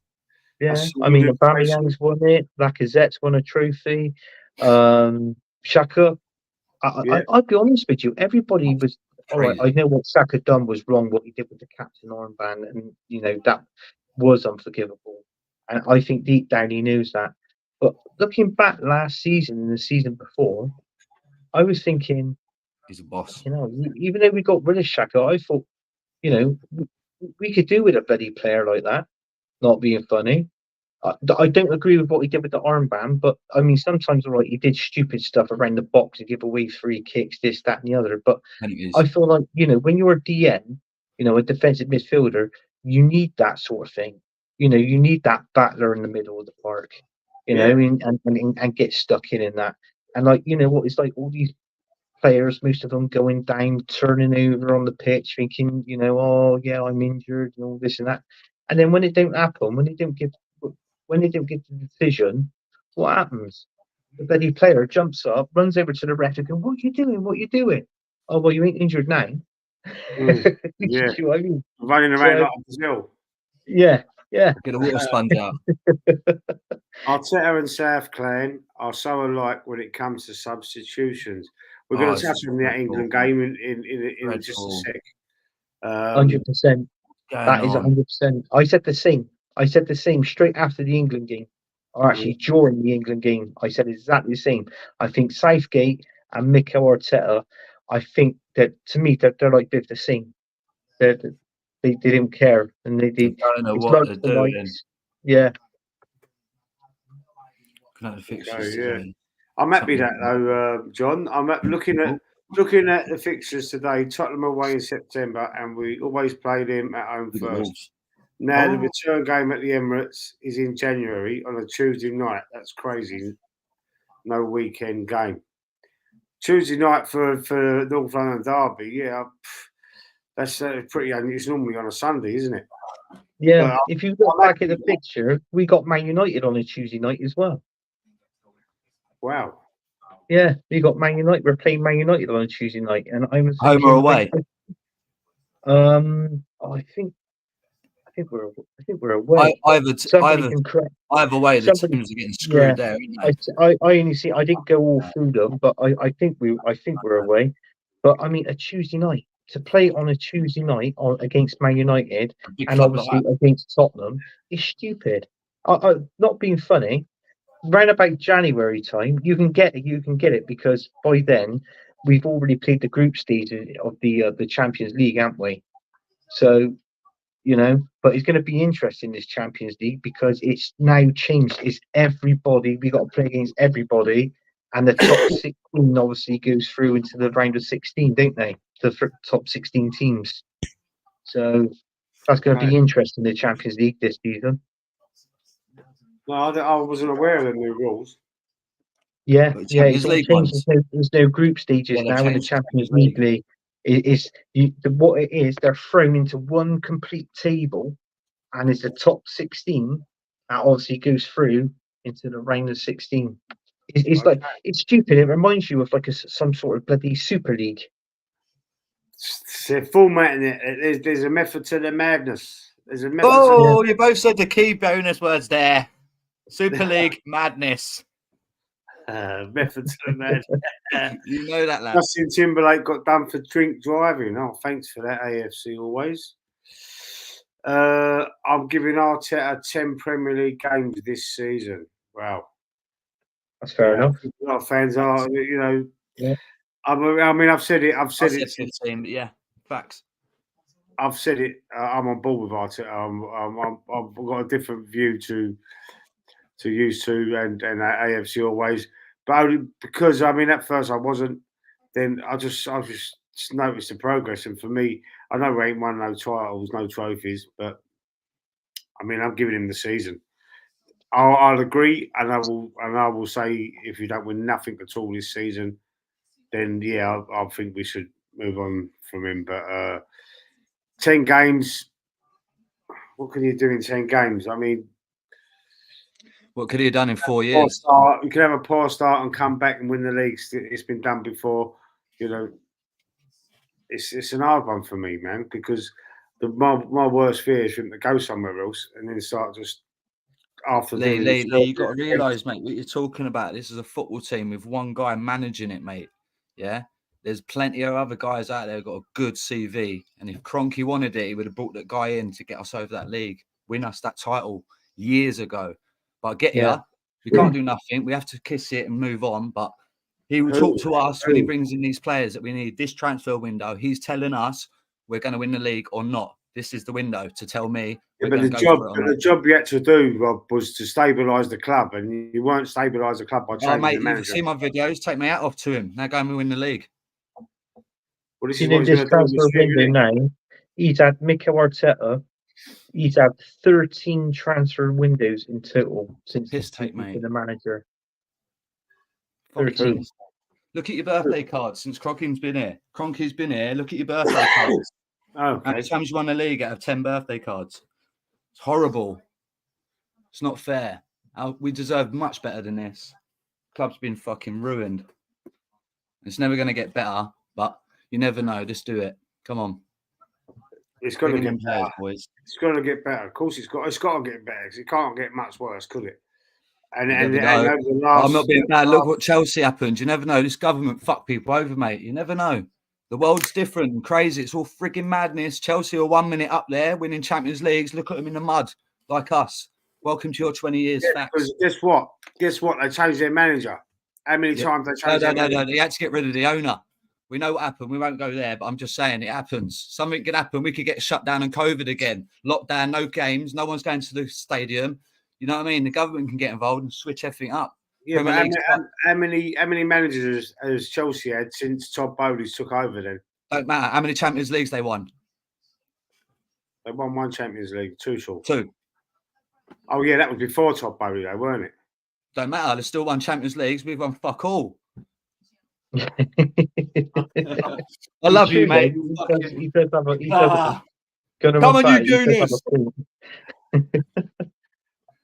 There. Yeah, I mean, Aubameyang's won it. Lacazette's won a trophy. Xhaka. I'll be honest with you. Everybody was all right. I know what Saka done was wrong. What he did with the captain armband, and you know that was unforgivable. And I think deep down he knows that. But looking back last season and the season before, I was thinking, he's a boss. You know, even though we got rid of Xhaka, I thought, you know, we could do with a bloody player like that. Not being funny. I don't agree with what he did with the armband, but I mean, sometimes, all right, he did stupid stuff around the box to give away free kicks, this, that, and the other. But I feel like, you know, when you're a DM, you know, a defensive midfielder, you need that sort of thing. You know, you need that battler in the middle of the park, you know, and get stuck in that. And like, you know, what it's like all these players, most of them going down, turning over on the pitch, thinking, you know, oh yeah, I'm injured and all this and that. And then when it don't happen, when they don't get the decision, what happens? The bloody player jumps up, runs over to the ref and goes, "What are you doing? What are you doing?" Oh, well, you ain't injured now. Yeah, you know what I mean? Running around like Brazil. Yeah. Get a water sponge out. Arteta and South Clan are so alike when it comes to substitutions. We're going to touch on the England game in just a sec. 100%. That is 100%. I said the same. Straight after the England game. or actually during the England game, I said exactly the same. I think Southgate and Mikel Arteta, I think that to me they're like they're the same. They didn't care, and They they don't know it's what like they're the doing. likes. Yeah, Looking at the So, fixtures yeah. today. I'm happy that Something- though, John. I'm looking at the fixtures today. Tottenham away in September, and we always play them at home Look at first. Wolves. Now the Oh. return game at the Emirates is in January on a Tuesday night. That's crazy. No weekend game. Tuesday night for North London derby. Yeah, that's pretty. It's normally on a Sunday, isn't it? yeah. But If you look I'm back at the picture, we got Man United on a Tuesday night as well. wow. Yeah, we got Man United. We're playing Man United on a Tuesday night, and I was Home or away? I think we're away. Somebody can correct. Either way, the somebody- teams are getting screwed there, aren't they? I only see. I didn't go all through them, but I think we're away. But I mean, a Tuesday night to play on a Tuesday night against Man United A big and club like obviously that. against Tottenham is stupid. Not being funny. Round about January time, you can get it because by then we've already played the group stage of the Champions League, haven't we? So, but it's going to be interesting, this Champions League, because it's now changed. It's everybody. We got to play against everybody, and the top 16 obviously goes through into the round of 16, don't they? The top 16 teams. So that's going to be interesting, the Champions League this season. No, I wasn't aware of the new rules. Yeah, But yeah. Champions It's all League changed. ones. There's no group stages Yeah, they now in the changed the Champions Champions League. What it is, they're thrown into one complete table, and it's the top 16 that obviously goes through into the round of 16. It's like it's stupid. It reminds you of like some sort of bloody Super League. They're formatting it. There's a method to the madness. There's a method. Oh, you both said the key bonus words there. Super League madness. Method to the madness. You know that, lad. Justin Timberlake got done for drink driving. Oh, thanks for that, AFC always. I'm giving Arteta 10 Premier League games this season. Wow. That's fair enough. A lot of fans are, Yeah. I mean, I've said it. I said 15, but yeah, facts. I've said it. I'm on board with Arteta. I've got a different view to used to and AFC always, but only because at first I wasn't. Then I just noticed the progress, and for me, I know we ain't won no titles, no trophies, but I'm giving him the season. I'll agree, and I will say if you don't win nothing at all this season, then yeah, I think we should move on from him. But 10 games, what can you do in 10 games? What could he have done in 4 years? You can have a poor start and come back and win the league. It's been done before. It's an hard one for me, man, because my worst fear is for him to go somewhere else and then start just after. Lee, you got to realise, mate, what you're talking about. This is a football team with one guy managing it, mate. Yeah, there's plenty of other guys out there who've got a good CV, and if Kroenke wanted it, he would have brought that guy in to get us over that league, win us that title years ago. But I get you, we can't do nothing. We have to kiss it and move on. But he will talk to us when he brings in these players that we need. This transfer window, he's telling us we're going to win the league or not. This is the window to tell me. Yeah, but the job you had to do, Rob, was to stabilise the club, and you weren't stabilised the club by changing the manager. You've seen my videos. Take my hat off to him. Now go and win the league. Well, this is what he's going to do this window now. He's had Mikel Arteta. He's had 13 transfer windows in total since he's been the manager. 13. Look at your birthday cards since Kroenke's been here. Kroenke's been here. Look at your birthday cards. Okay. How many times you won the league out of 10 birthday cards? It's horrible. It's not fair. We deserve much better than this. Club's been fucking ruined. It's never going to get better, but you never know. Just do it. Come on. It's going to get better, boys. It's going to get better. Of course, it's got to get better because it can't get much worse, could it? And I'm not being bad. Look what Chelsea happened. You never know. This government fuck people over, mate. You never know. The world's different and crazy. It's all freaking madness. Chelsea are 1 minute up there, winning Champions Leagues. Look at them in the mud, like us. Welcome to your 20 years. Yeah, Facts. guess what? Guess what? They changed their manager. How many times they changed their manager? No. They had to get rid of the owner. We know what happened. We won't go there, but I'm just saying it happens. Something could happen. We could get shut down and COVID again. Lockdown, no games. No one's going to the stadium. You know what I mean? The government can get involved and switch everything up. Yeah, but how many managers has Chelsea had since Todd Bowley took over then? Don't matter. How many Champions Leagues they won? They won 1 Champions League, 2 short. 2. Oh, yeah, that was before Todd Bowley, though, weren't it? Don't matter. There's still 1 Champions Leagues. We've won fuck all. I love you, mate. He does have a, Come on, you do this.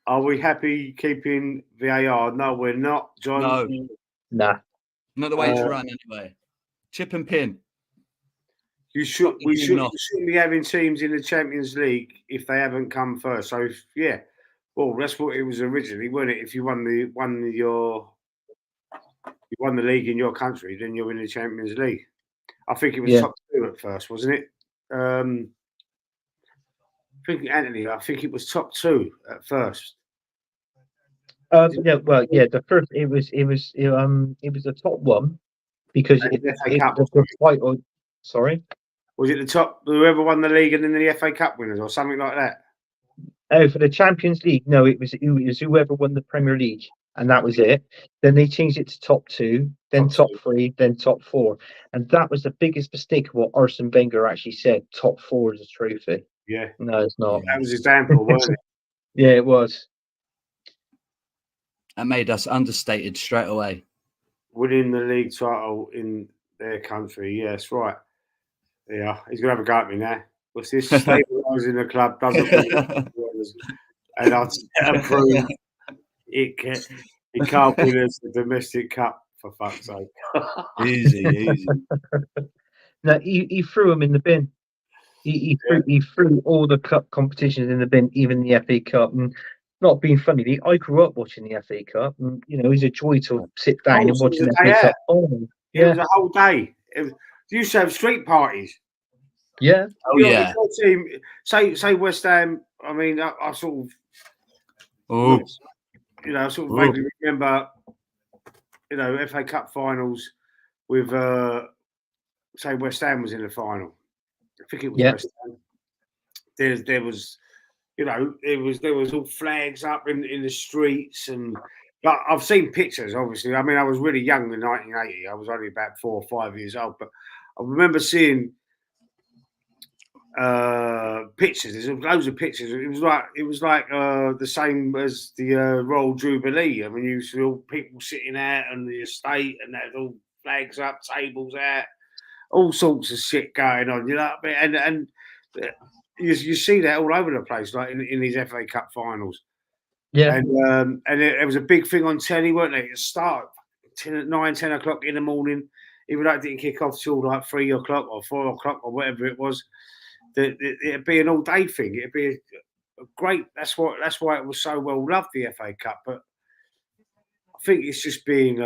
Are we happy keeping VAR? No, we're not, John. No. Nah. Not the way it's run, anyway. Chip and pin. We shouldn't be having teams in the Champions League if they haven't come first. So, well, that's what it was originally, wasn't it? If you won the league in your country, then you're in the Champions League. I think it was top 2 at first, wasn't it? I think it was top 2 at first. The first it was the top 1 because sorry. Was it the top whoever won the league and then the FA Cup winners or something like that? Oh, for the Champions League, no, it was whoever won the Premier League, and that was it. Then they changed it to top 2, then top 3, then top 4, and that was the biggest mistake of what Arsene Wenger actually said. Top 4 is a trophy. Yeah, no, it's not. That was his example, wasn't it? Yeah, it was. That made us understated straight away. Winning the league title in their country, yes, right. Yeah, he's gonna have a go at me now. What's this? Stabilising the club doesn't and I'll prove it can't win us the domestic cup for fuck's sake. Easy. No, he threw him in the bin. He threw all the cup competitions in the bin, even the FA Cup. And not being funny, I grew up watching the FA Cup, and it was a joy to sit down and watch the FA Cup. It was a whole day. You used to have street parties. Yeah. Team, say West Ham. I mean, I sort of, I sort of vaguely remember, FA Cup finals with, say West Ham was in the final. I think it was West Ham. There was, there was all flags up in the streets, and but I've seen pictures. Obviously, I mean, I was really young in 1980. I was only about 4 or 5 years old, but I remember seeing pictures. There's loads of pictures. It was like the same as the Royal Jubilee. I mean, you see all people sitting out on the estate, and there's all flags up, tables out, all sorts of shit going on. You know what I mean? And you see that all over the place, like in these FA Cup finals. Yeah. And it was a big thing on telly, weren't they? It started 10 o'clock in the morning, even though it didn't kick off till like 3 o'clock or 4 o'clock or whatever it was. It'd be an all-day thing. It'd be a great. That's why it was so well loved, the FA Cup. But I think it's just being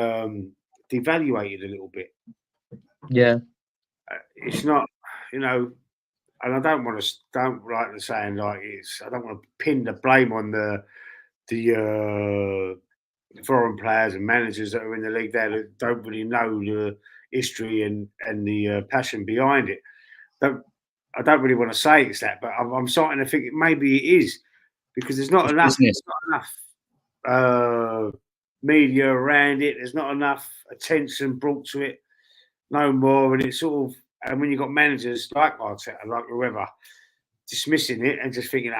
devaluated a little bit. Yeah, it's not, and I don't like the saying like it's. I don't want to pin the blame on the foreign players and managers that are in the league there that don't really know the history and the passion behind it. I don't really want to say it's that, but I'm starting to think maybe it is, because there's not enough media around it. There's not enough attention brought to it, no more. And it's sort of, and when you've got managers like Arteta, like whoever, dismissing it and just thinking,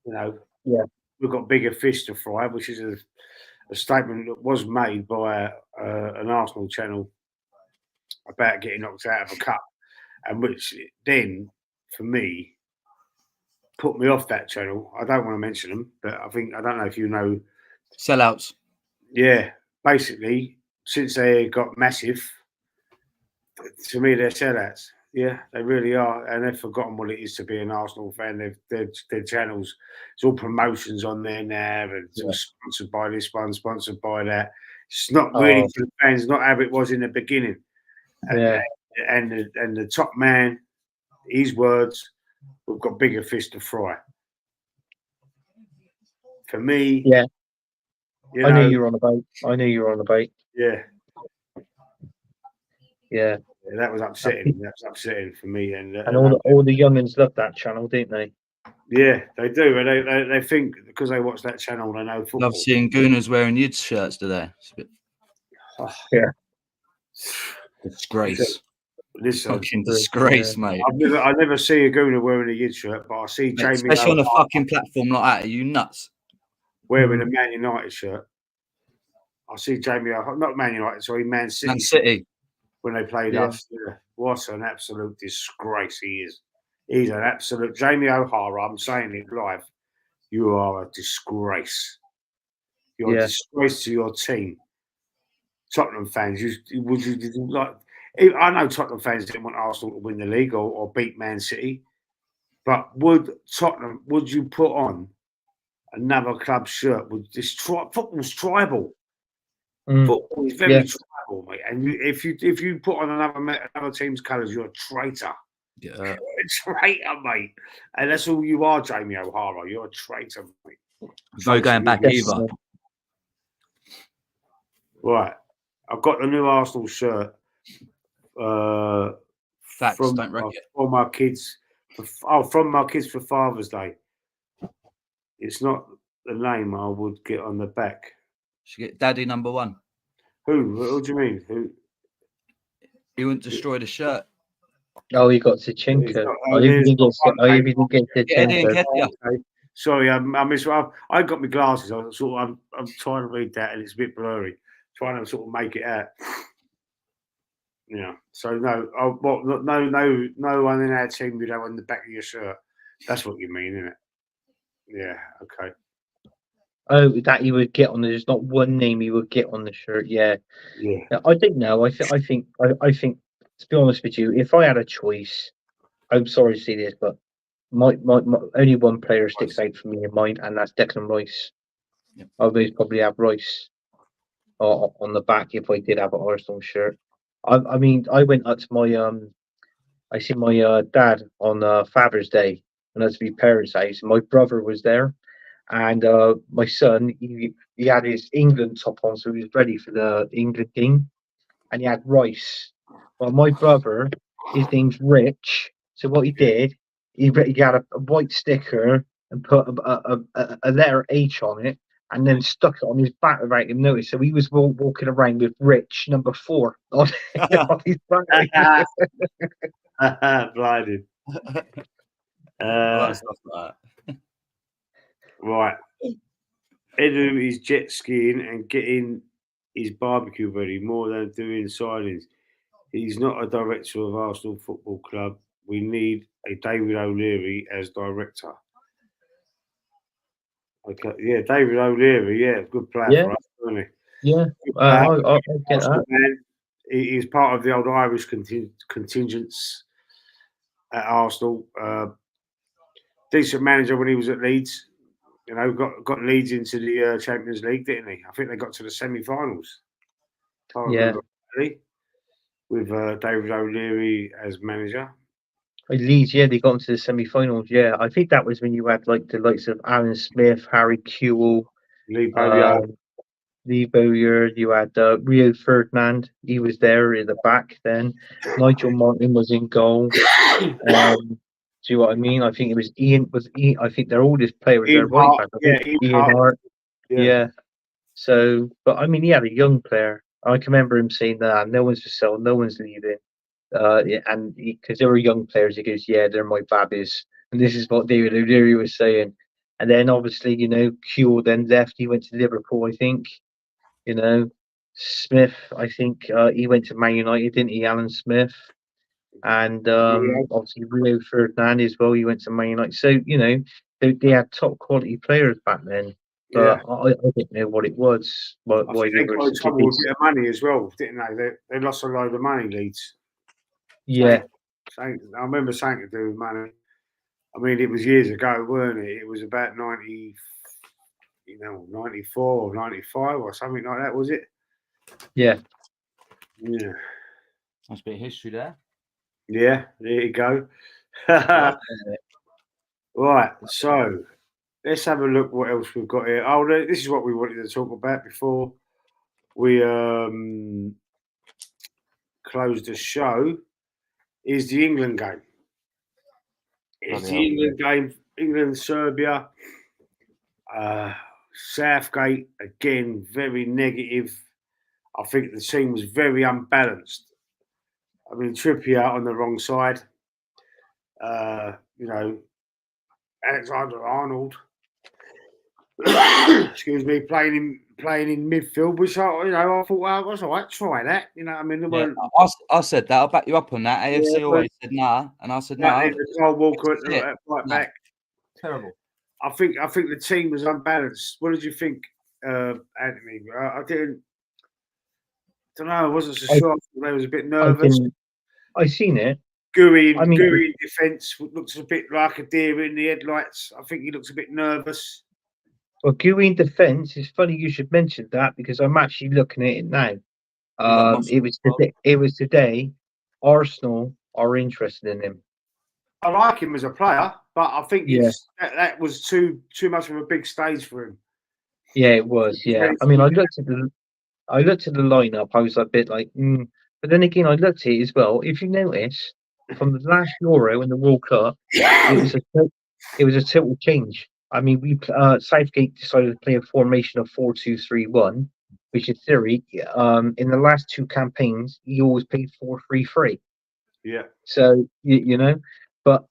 we've got bigger fish to fry, which is a statement that was made by an Arsenal channel about getting knocked out of a cup. And which then, for me, put me off that channel. I don't want to mention them, but I don't know if you know. Sellouts. Yeah. Basically, since they got massive, to me, they're sellouts. Yeah, they really are. And they've forgotten what it is to be an Arsenal fan. Their channels, it's all promotions on there now, and it's all sponsored by this one, sponsored by that. It's not really for the fans, not how it was in the beginning. And the top man, his words, we've got bigger fish to fry. for me, Yeah. you I knew know, you were on a boat. I knew you were on a boat. yeah, Yeah. that was upsetting. That was upsetting for me. And all the youngins love that channel, didn't they? yeah, they do. And they think because they watch that channel, they know football. Love seeing Gooners wearing Yids shirts today. It's a bit Yeah. disgrace. Listen, Fucking disgrace, mate. I never see a Gooner wearing a Yid shirt, but I see Mate, Jamie especially on a O'Hara fucking platform like that. Are you nuts? wearing a Man United shirt. I see Jamie O'Hara, not Man United, sorry, Man City. Man City. When they played Yeah. us. Yeah. What an absolute disgrace he is. He's an absolute Jamie O'Hara. I'm saying it live. You are a disgrace. You're a disgrace to your team. Tottenham fans, did you like? I know Tottenham fans didn't want Arsenal to win the league or beat Man City, but would you put on another club shirt? Football's tribal. Football is very tribal, mate. And if you put on another team's colours, you're a traitor. Yeah. You're a traitor, mate. And that's all you are, Jamie O'Hara. You're a traitor, mate. No going back either. Right. I've got the new Arsenal shirt. Facts, from don't wreck it. For my kids. From my kids for Father's Day. It's not the name I would get on the back. Should get Daddy number 1. Who? What do you mean? Who? He wouldn't destroy the shirt. Oh, you got Zinchenko. You didn't get Zinchenko. Okay. Sorry, I missed. I got my glasses. I'm trying to read that, and it's a bit blurry. Trying to sort of make it out. Yeah. So no, no one in our team would have on the back of your shirt. That's what you mean, isn't it? Yeah. Okay. Oh, that you would get on. There's not one name you would get on the shirt. Yeah. Yeah. I don't know. I think. To be honest with you, if I had a choice, I'm sorry to say this, but my only one player sticks out for me in mind, and that's Declan Rice. Yep. I would probably have Rice on the back if I did have an Arsenal shirt. I mean, I went up to my I see my dad on Father's Day when I was at my parents' house. My brother was there, and my son he had his England top on, so he was ready for the England game, and he had Rice. Well, my brother, his name's Rich, so what he did, he had a white sticker and put a letter H on it, and then stuck it on his back without him notice. So he was walking around with Rich number 4 on his back. Blinded. Stuff like that. Right. Edu is jet skiing and getting his barbecue ready more than doing signings. He's not a director of Arsenal Football Club. We need a David O'Leary as director. Okay, yeah, David O'Leary, yeah, good player for us, isn't he? Yeah, I get that. Man, he's part of the old Irish contingents at Arsenal. Decent manager when he was at Leeds. You know, got Leeds into the Champions League, didn't he? I think they got to the semi-finals. Yeah. With David O'Leary as manager. Leeds, yeah, they got into the semi-finals. Yeah, I think that was when you had like the likes of Alan Smith, Harry Kewell, Lee Bowyer. You had Rio Ferdinand. He was there in the back then. Nigel Martin was in goal. Do you know what I mean? I think it was Ian. I think they're all just players. They're right back. Ian Hart. Yeah. So, but I mean, he had a young player. I can remember him saying that no one's for sale, no one's leaving. And because they were young players, he goes, "Yeah, they're my babbies." And this is what David O'Leary was saying. And then obviously, you know, Kewell then left. He went to Liverpool, I think. You know, Smith, I think he went to Man United, didn't he, Alan Smith? And obviously Rio Ferdinand as well. He went to Man United. So you know, they had top quality players back then. But I don't know what it was. Why they got in trouble with a bit of money as well, didn't they? They lost a load of money, Leeds. Yeah. I remember something to do with money. I mean, it was years ago, weren't it? It was about 94 or 95 or something like that, was it? Yeah. Yeah. Nice bit of history there. Yeah, there you go. Right, so let's have a look what else we've got here. Oh, this is what we wanted to talk about before we close the show. Is the England game? It's the England game. England, Serbia. Southgate again, very negative. I think the team was very unbalanced. I mean, Trippier on the wrong side. You know, Alexander Arnold. Excuse me, playing in midfield, which I thought, well, that's all right, try that. You know, I mean, I said that. I'll back you up on that. AFC always said nah, and I said nah. Kyle Walker at right back. Terrible. I think the team was unbalanced. What did you think, Anthony? I don't know. I wasn't so sure. I was a bit nervous. I seen it. Gooey in defence looks a bit like a deer in the headlights. I think he looks a bit nervous. Well, Gooey in defence, it's funny you should mention that because I'm actually looking at it now. It was today. Arsenal are interested in him. I like him as a player, but I think that was too much of a big stage for him. Yeah, it was. Yeah, I mean, I looked at the lineup. I was a bit like, but then again, I looked at it as well. If you notice, from the last Euro and the World Cup, it was a total change. I mean, Southgate decided to play a formation of 4-2-3-1, which in theory, in the last two campaigns, he always played 4-3-3. Yeah. So you know, but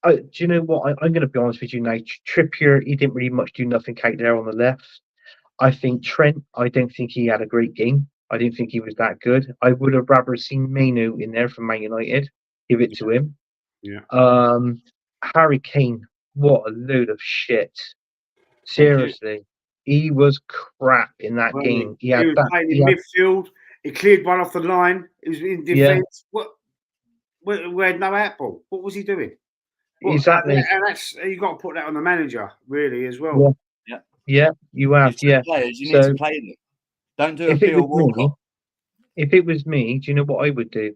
do you know what? I'm going to be honest with you now. Trippier, he didn't really much do nothing out there on the left. I think Trent, I don't think he had a great game. I didn't think he was that good. I would have rather seen Mainu in there from Man United. Give it to him. Yeah. Harry Kane, what a load of shit. Seriously. He was crap in that game. He was playing in midfield. He cleared one off the line. He was in defence. Yeah. We had no outball. What was he doing? Exactly. And that's you've got to put that on the manager, really, as well. Yeah, you have. Players, you need to play them. Don't do a Bill Walcott. If it was me, do you know what I would do?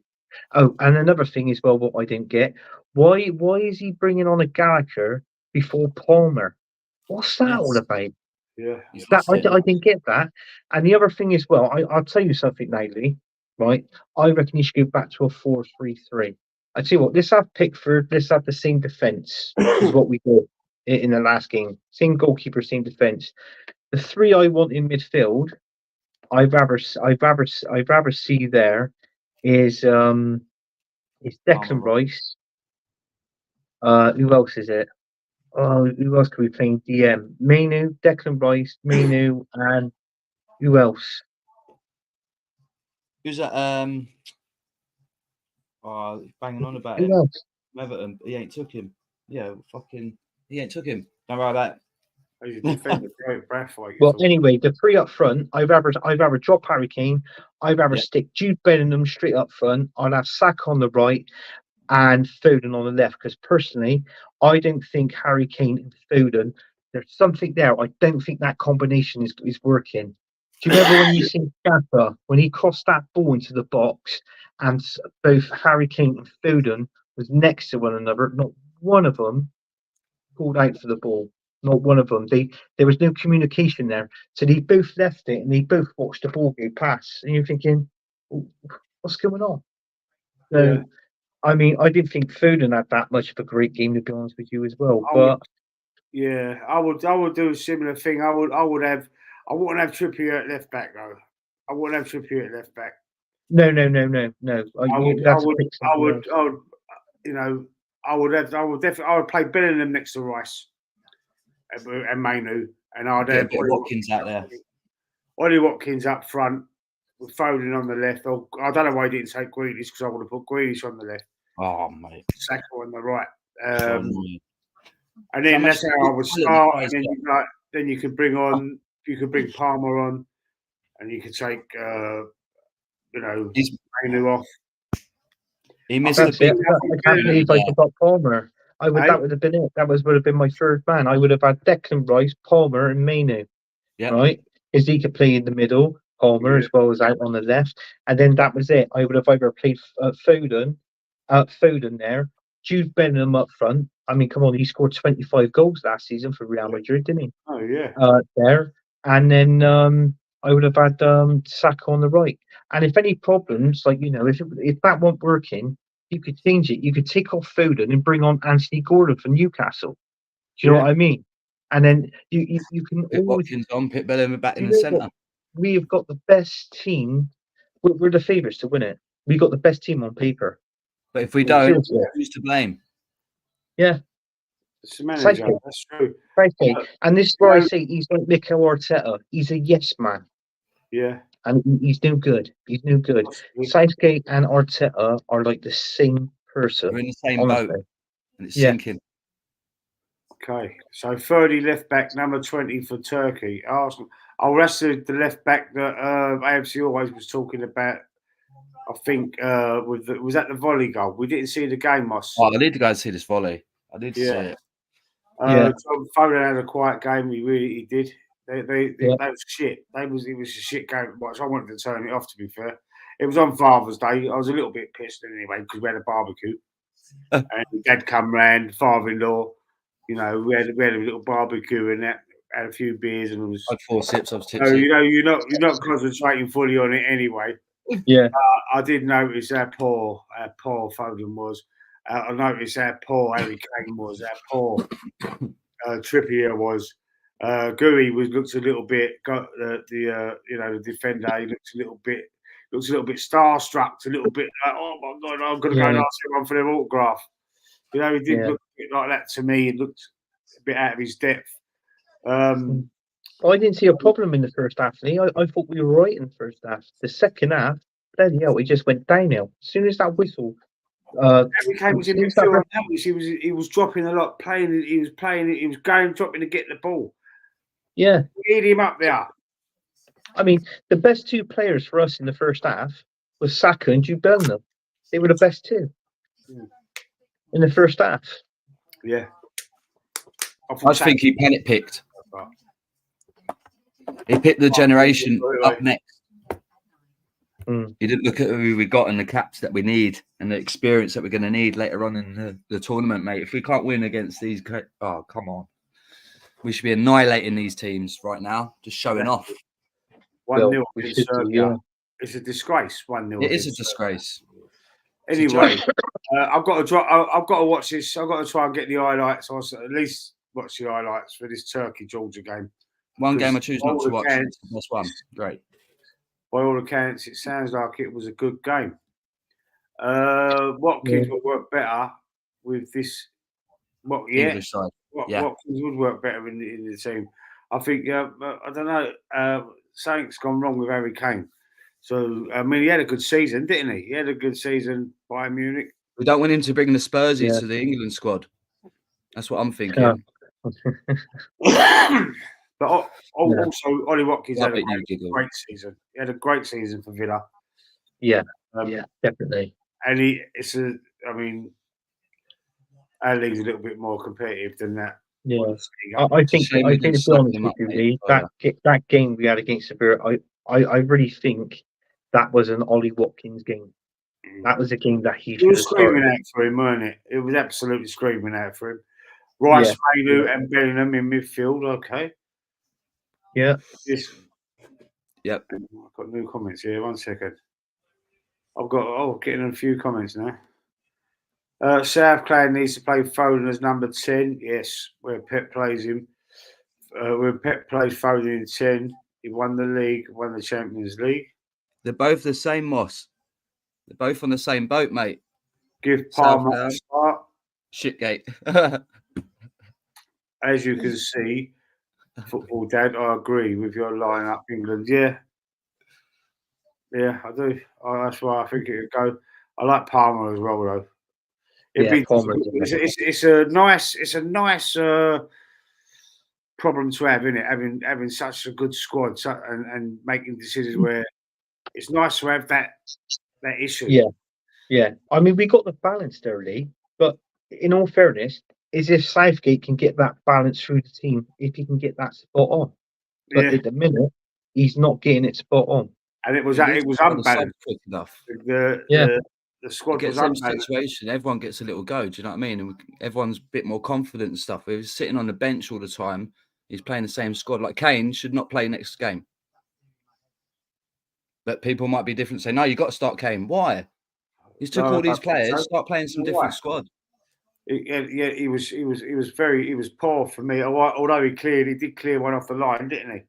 Oh, and another thing as well, what I didn't get, why is he bringing on a Gallagher before Palmer? What's that all about? Yeah, I didn't get that. And the other thing as well, I'll tell you something, Natalie. Right, I reckon you should go back to a 4-3-3. I tell you what, let's have Pickford. Let's have the same defence as what we did in the last game. Same goalkeeper, same defence. The three I want in midfield, I'd rather see there is Declan Rice. Who else is it? Oh, who else could we play? DM Mainu, Declan Rice, Mainu, and who else? Who's that? Banging on about who him. Else? Everton. He ain't took him. Yeah, he ain't took him. Don't worry about it. Well, anyway, the three up front, I'd rather drop Harry Kane. I'd rather stick Jude Bellingham straight up front. I'd have Saka on the right and Foden on the left. Because personally, I don't think Harry Kane and Foden, there's something there. I don't think that combination is working. Do you remember when you see Saka, when he crossed that ball into the box and both Harry Kane and Foden was next to one another, not one of them called out for the ball. Not one of them. There was no communication there. So they both left it and they both watched the ball go past. And you're thinking, what's going on? So, I mean, I didn't think Foden had that much of a great game, to be honest with you, as well. I would do a similar thing. I wouldn't have Trippier at left back though. I wouldn't have Trippier at left back. No. I would play Bellingham next to Rice and Mainu, and I'd have Watkins out there. Ollie Watkins up front with Foden on the left. I don't know why he didn't take Grealish because I would have put Grealish on the left. Oh mate, Saka on the right. And then that's how I would start. And then you could bring Palmer on, and you could take Mainu off. He missed a big. I can't believe I forgot Palmer. That would have been it. That would have been my third man. I would have had Declan Rice, Palmer, and Mainu. Yeah. Right? Because he could play in the middle, Palmer as well as out on the left, and then that was it. I would have either played Foden there, Jude Bellingham up front. I mean, come on, he scored 25 goals last season for Real Madrid, didn't he? Oh yeah. There. And then I would have had Saka on the right. And if any problems, like, if that weren't working, you could change it. You could take off Foden and bring on Anthony Gordon from Newcastle. Do you know Yeah. what I mean? And then you can Put always. Watkins on, put Bellingham back in You the know what? centre. We have got the best team. We're the favourites to win it. We got the best team on paper. But if we Yeah, don't, seriously. who's to blame? Yeah, It's the manager. Southgate. That's true. Southgate. Uh, And this is where I no- say he's like Mikel Arteta. He's a yes man, Yeah. and he's no good. He's no good. Possibly. Southgate and Arteta are like the same person. We're in the same Honestly. boat, and it's Yeah. sinking. Okay. So 30 left back, number 20 for Turkey. Arsenal. I'll rest the left back that AFC always was talking about. I think was that the volley goal? We didn't see the game, Moss. Oh, I need to go and see this volley. I need to see Yeah. it. Yeah. So Foden had a quiet game. He did. They Yeah. was shit. It was a shit game to watch. I wanted to turn it off. To be fair, it was on Father's Day. I was a little bit pissed anyway because we had a barbecue, and Dad come round, father-in-law. We had a little barbecue and that. Had a few beers and it was. I had 4 sips. I was So tipsy. you're not concentrating fully on it anyway. Yeah. I did notice how poor Foden was. I noticed how poor Harry Kane was. How poor Trippier was. Gui looked a little bit. Got the defender. He looks a little bit starstruck. A little bit like, oh my god, I'm gonna go and ask everyone for their autograph. He did look a bit like that to me. He looked a bit out of his depth. I didn't see a problem in the first half. Lee. I thought we were right in the first half. The second half, bloody hell, it just went downhill. As soon as that whistle, Harry Kane was in midfield. He was dropping a lot, playing. He was going, dropping to get the ball. yeah. We need him up there. I mean, the best two players for us in the first half was Saka and Jude Bellingham. They were the best two in the first half. Yeah. I just think he panic picked. He picked the generation up next. He didn't look at who we got and the caps that we need and the experience that we're going to need later on in the tournament, mate. If we can't win against these, oh, come on. We should be annihilating these teams right now, just showing off. 1-0 against Serbia. It's a disgrace. 1-0. It is a disgrace. Anyway, I've got to watch this. I've got to try and get the highlights. Or at least watch the highlights for this Turkey-Georgia game. One game I choose not to watch. It's the best one. Great. By all accounts, it sounds like it was a good game. Watkins would work better with this. English side. Watkins would work better in the team. I think. I don't know. Something's gone wrong with Harry Kane. So I mean, he had a good season, didn't he? He had a good season by Munich. We don't want him to bring the Spursies to the England squad. That's what I'm thinking. But also, Ollie Watkins had a great season. He had a great season for Villa. Yeah, definitely. And I mean, our league's a little bit more competitive than that. Yeah, I think to be honest with you, Lee, that game we had against Sevilla, I really think that was an Ollie Watkins game. That was a game that he was screaming out for him, weren't it? It was absolutely screaming out for him. Rice, Mainu, and Bellingham in midfield. Okay. Yeah. Yep. I've got new comments here. 1 second. Getting a few comments now. South Clan needs to play Foden as number 10. Yes, where Pep plays him. Where Pep plays Foden in 10. He won the league, won the Champions League. They're both the same, Moss. They're both on the same boat, mate. Give Palmer a start. Shitgate. As you can see, Football Dad, I agree with your lineup, England. Yeah, I do. That's why I think it would go. I like Palmer as well, though. It's a nice problem to have, isn't it? Having such a good squad and making decisions where it's nice to have that issue. Yeah. I mean, we got the balance there, Lee. But in all fairness, is if Southgate can get that balance through the team, if he can get that spot on. But at the minute, he's not getting it spot on. And it was unbalanced. Enough. The the It squad gets was them updated. situation. Everyone gets a little go. Do you know what I mean? And everyone's a bit more confident and stuff. If he's sitting on the bench all the time, he's playing the same squad. Like Kane should not play next game. But people might be different. Say, no, you got to start Kane. Why? He's took No, all I these don't think players. so. Start playing some You know different why? squad. Yeah, he was poor for me. Although he did clear one off the line, didn't he?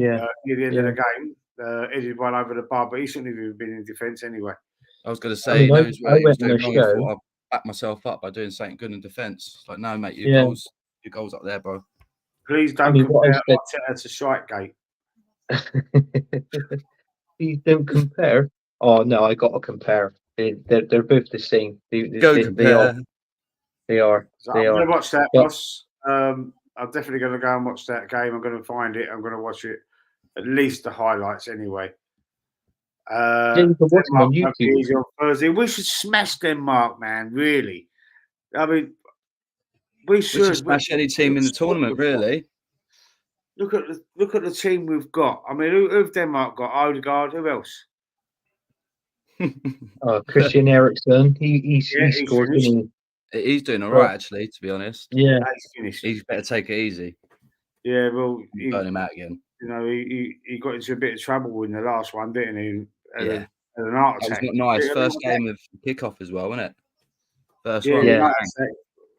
Yeah. Near the end Yeah. of the game, headed one over the bar, but he shouldn't have even been in defence anyway. I was going to I say, mean, he knows I where he was went on doing a wrong. I show. thought I'd back myself up by doing something good in defence. Like, no, mate, your Yeah. goals up there, bro. Please don't mean, what I compare Arteta to Shite. Please don't compare. Oh no, I got to compare. They're both the same. Go They compare. are. They are. So They I'm going are. to watch that, But- boss. I'm definitely going to go and watch that game. I'm going to find it. I'm going to watch it, at least the highlights anyway. Yeah, you can watch them on Denmark won't be YouTube. easy on Thursday. We should smash Denmark, man. Really. I mean, we We should should smash any team in the tournament, really. Look at the team we've got. I mean, who've Denmark got? Odegaard. Who else? Christian Eriksen. He he's scored, finished. didn't He's doing all Well- right, actually, to be honest. he? Yeah. He's finished. He's better take it easy. Yeah, well, he, Burn him out again. you know, he got into a bit of trouble in the last one, didn't he? Yeah. Had an heart That was attack. not nice. Yeah, First yeah. game of kickoff as well, wasn't it? First Yeah, one. Yeah. yeah.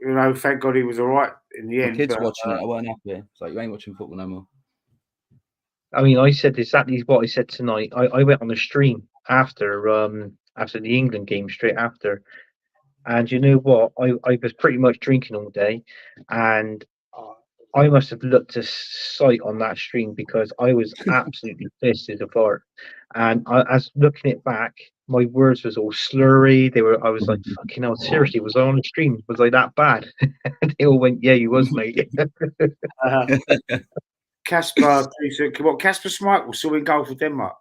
You know, thank God he was all right in the My end. kids but, watching it. I weren't happy. It's like, you ain't watching football no more. I mean, I said exactly what I said tonight. I went on a stream after the England game, straight after, and you know what? I was pretty much drinking all day, and I must have looked a sight on that stream because I was absolutely pissed as a fart. And as looking it back, my words was all slurry. I was like, fucking hell, seriously, was I on the stream? Was I that bad? They all went, yeah, you was, mate. Kasper Schmeichel still in goal for Denmark.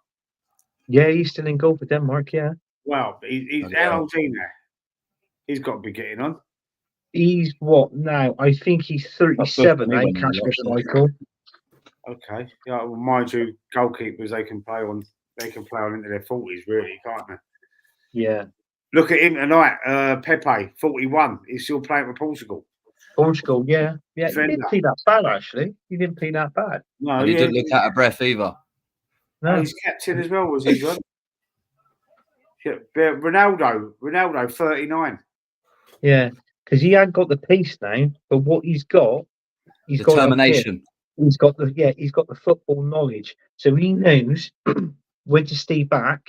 Yeah, he's still in goal for Denmark, yeah. Wow, he's how old's he now? He's got to be getting on. He's what now? I think he's 37 now, Anyway, Kasper isn't it? Schmeichel. Okay, yeah. Well, mind you, goalkeepers they can play on into their 40s, really, can't they? Yeah. Look at him tonight, Pepe, 41. He's still playing for Portugal. Portugal, yeah. Yeah, he Defender. didn't play that bad, actually. He didn't play that bad. No, And he yeah, didn't look out of breath either. No. he's captain as well, was he, John? Yeah, Ronaldo, 39. Yeah, because he had got the pace now, but what he's got it up here. Determination. He's got the football knowledge, so he knows when to stay back,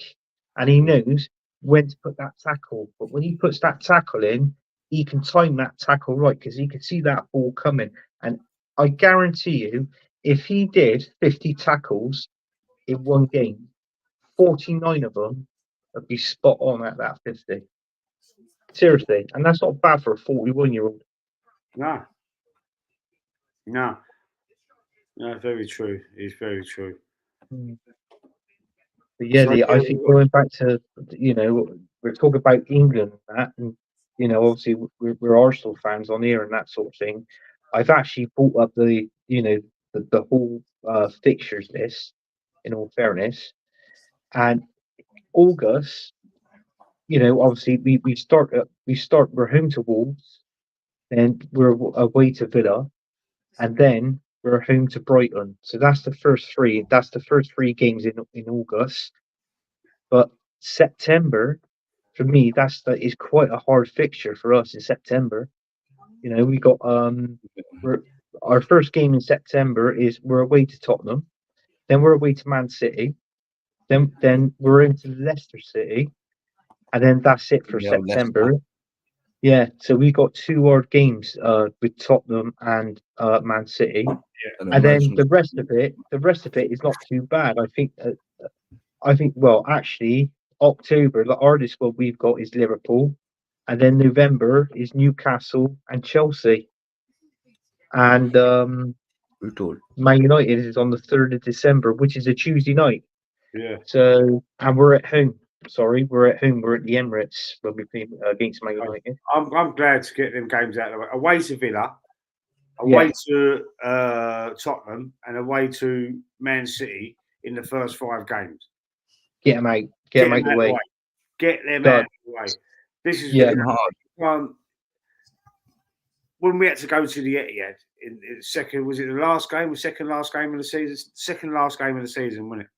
and he knows when to put that tackle. But when he puts that tackle in, he can time that tackle right because he can see that ball coming. And I guarantee you, if he did 50 tackles in one game, 49 of them would be spot on at that 50. Seriously, and that's not bad for a 41-year-old. No, very true. It's very true. But yeah, So, I think going back to, we're talking about England and that, and, obviously we're Arsenal fans on here and that sort of thing. I've actually brought up the whole fixtures list, in all fairness. And August, obviously we're home to Wolves, then we're away to Villa, and then we're home to Brighton. So that's the first three. That's the first three games in August. But September, for me, is quite a hard fixture for us in September. We got our first game in September is we're away to Tottenham, then we're away to Man City, then we're into Leicester City, and then that's it for September. Leicester. Yeah, so we got 2 hard games with Tottenham and Man City, and then the rest of it is not too bad. I think. Well, actually, October the hardest squad we've got is Liverpool, and then November is Newcastle and Chelsea, and Man United is on the 3rd of December, which is a Tuesday night. Yeah. So, and we're at home. We're at home. We're at the Emirates when we play against Man United. I'm glad to get them games out of the way. Away to Villa, away to Tottenham, and away to Man City in the first 5 games. Get them out. Get them out the way. Get them Done. out of the way. This is Yeah. Hard. when we had to go to the Etihad in second. Was it the last game? The second last game of the season? Second last game of the season, wasn't it?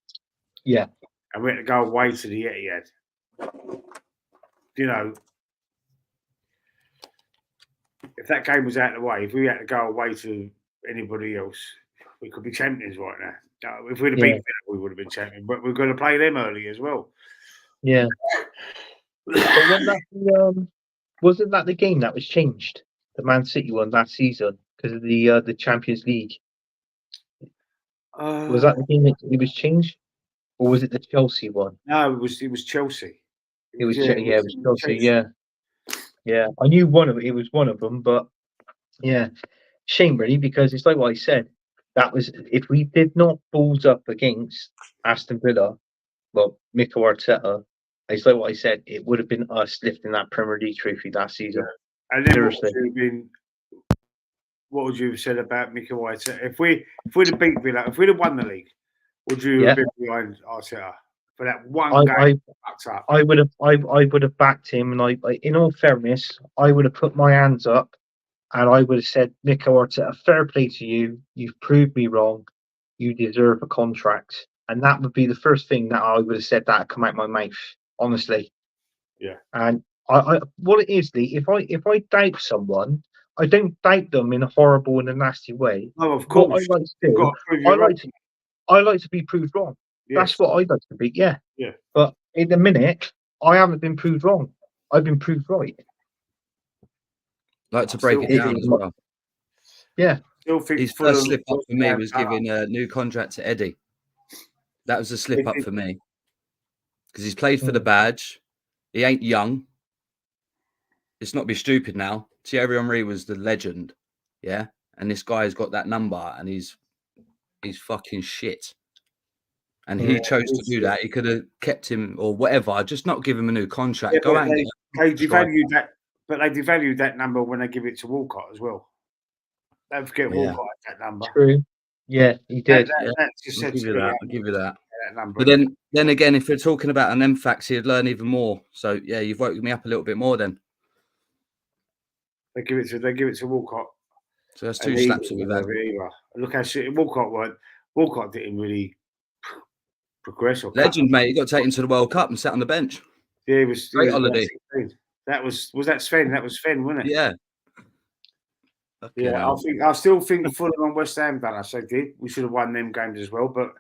Yeah. And we had to go away to the Etihad. You know, if that game was out of the way, if we had to go away to anybody else, we could be champions right now. If we'd have beaten Villa, we would have been champions. But we're going to play them early as well. Yeah. But wasn't that the game that was changed? The Man City one that season because of the Champions League. Was that the game that it was changed, or was it the Chelsea one? No, it was Chelsea. It was Chelsea. Yeah. I knew it was one of them, but yeah, shame really because it's like what I said. That was if we did not balls up against Aston Villa, well, Mikel Arteta. It's like what I said. It would have been us lifting that Premier League trophy that season. And then Seriously. what would you have said about Mikel Arteta? If we'd have beat Villa, if we'd have won the league, would you have been behind Arteta for that one game? I would have backed him, and I in all fairness, I would have put my hands up, and I would have said, Mikel Arteta, fair play to you. You've proved me wrong. You deserve a contract, and that would be the first thing that I would have said that come out my mouth. Honestly, yeah. And I what it is, Lee, if I doubt someone, I don't doubt them in a horrible and a nasty way. Oh, of course. What I like to do, I like to be proved wrong. Yes. That's what I like to be. Yeah. Yeah. But in the minute, I haven't been proved wrong. I've been proved right. Like to break it down as well. Yeah. His first slip up for me was giving a new contract to Eddie. That was a slip up for me. Because he's played for the badge. He ain't young. Let's not be stupid now. Thierry Henry was the legend. Yeah. And this guy's got that number and he's fucking shit. And he chose to do that. He could have kept him or whatever, just not give him a new contract. Yeah, Go out and they devalued that, but they devalued that number when they give it to Walcott as well. Don't forget Walcott had that number. True. Yeah, he did. I'll give you that. But then again, if we're talking about an MFAX, he'd learn even more. So yeah, you've woken me up a little bit more then. They give it to Walcott. So that's two slaps that we've had. Look how shit Walcott didn't really progress. Legend, mate. He got taken to the World Cup and sat on the bench. Yeah, it was great holiday. That was that Sven? That was Sven, wasn't it? Yeah. Yeah, I still think Fulham and West Ham done us. They did. We should have won them games as well, but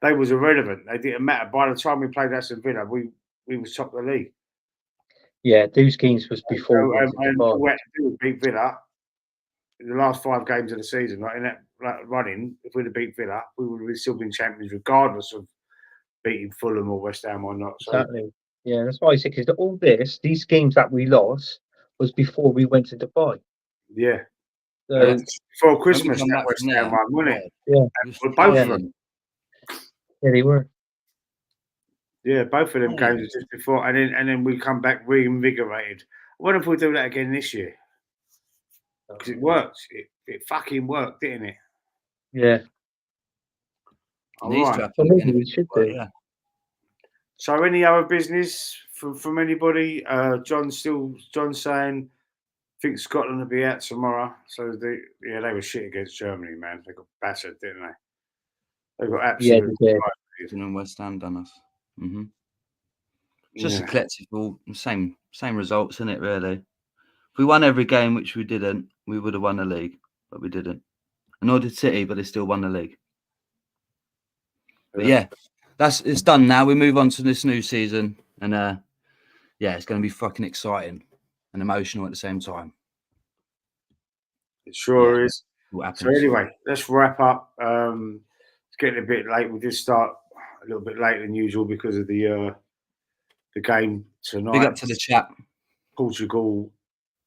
they was irrelevant. They didn't matter. By the time we played Aston Villa, we was top of the league. Yeah, those games was before. We had to do beat Villa in the last 5 games of the season. Like in that running, if we'd have beat Villa, we would have still been champions, regardless of beating Fulham or West Ham or not. So. Exactly. Yeah, that's why I said because all these games that we lost was before we went to Dubai. Yeah. So, before Christmas, that West Ham one, wasn't it? Yeah. Both of them. Yeah, they were. Yeah, both of them games just before, and then we come back reinvigorated. I wonder if we'll do that again this year because it worked. It fucking worked, didn't it? Yeah. All right. We should do. Yeah. So, any other business from anybody? John's saying think Scotland will be out tomorrow. So they were shit against Germany, man. They got battered, didn't they? They got absolutely and West Ham done us. Mm-hmm. Just a collective, same results, isn't it? Really, if we won every game, which we didn't, we would have won the league, but we didn't. And nor did City, but they still won the league. But yeah, it's done now. We move on to this new season, and it's going to be fucking exciting and emotional at the same time. It sure is. So anyway, let's wrap up. It's getting a bit late. We did start a little bit later than usual because of the game tonight. Big up to the chat. Portugal,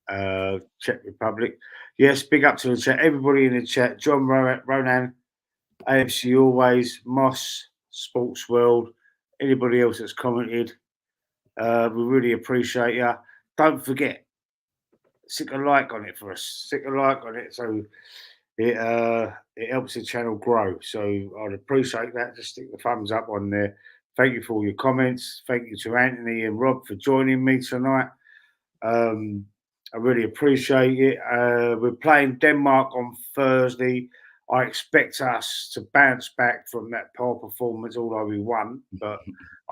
Czech Republic. Yes, big up to the chat. Everybody in the chat. John Ronan, AFC Always, Moss, Sports World, anybody else that's commented. We really appreciate you. Don't forget, stick a like on it for us. Stick a like on it so it helps the channel grow. So I'd appreciate that. Just stick the thumbs up on there. Thank you for all your comments. Thank you to Anthony and Rob for joining me tonight. I really appreciate it. We're playing Denmark on Thursday. I expect us to bounce back from that poor performance, although we won. But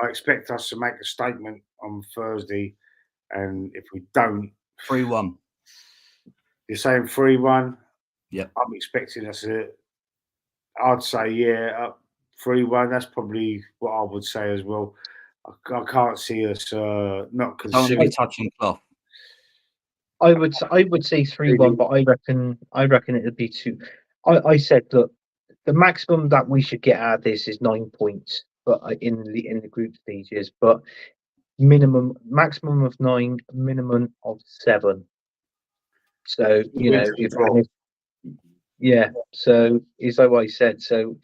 I expect us to make a statement on Thursday. And if we don't, 3-1. you're saying 3-1? Yep. I'm expecting us to, I'd say, 3-1. That's probably what I would say as well. I can't see us not Don't want to considering. be touching cloth. I would say 3-1, but I reckon it'd be 2. I said that the maximum that we should get out of this is 9 points, but in the group stages, but maximum of 9, minimum of 7. So so is that what I said? So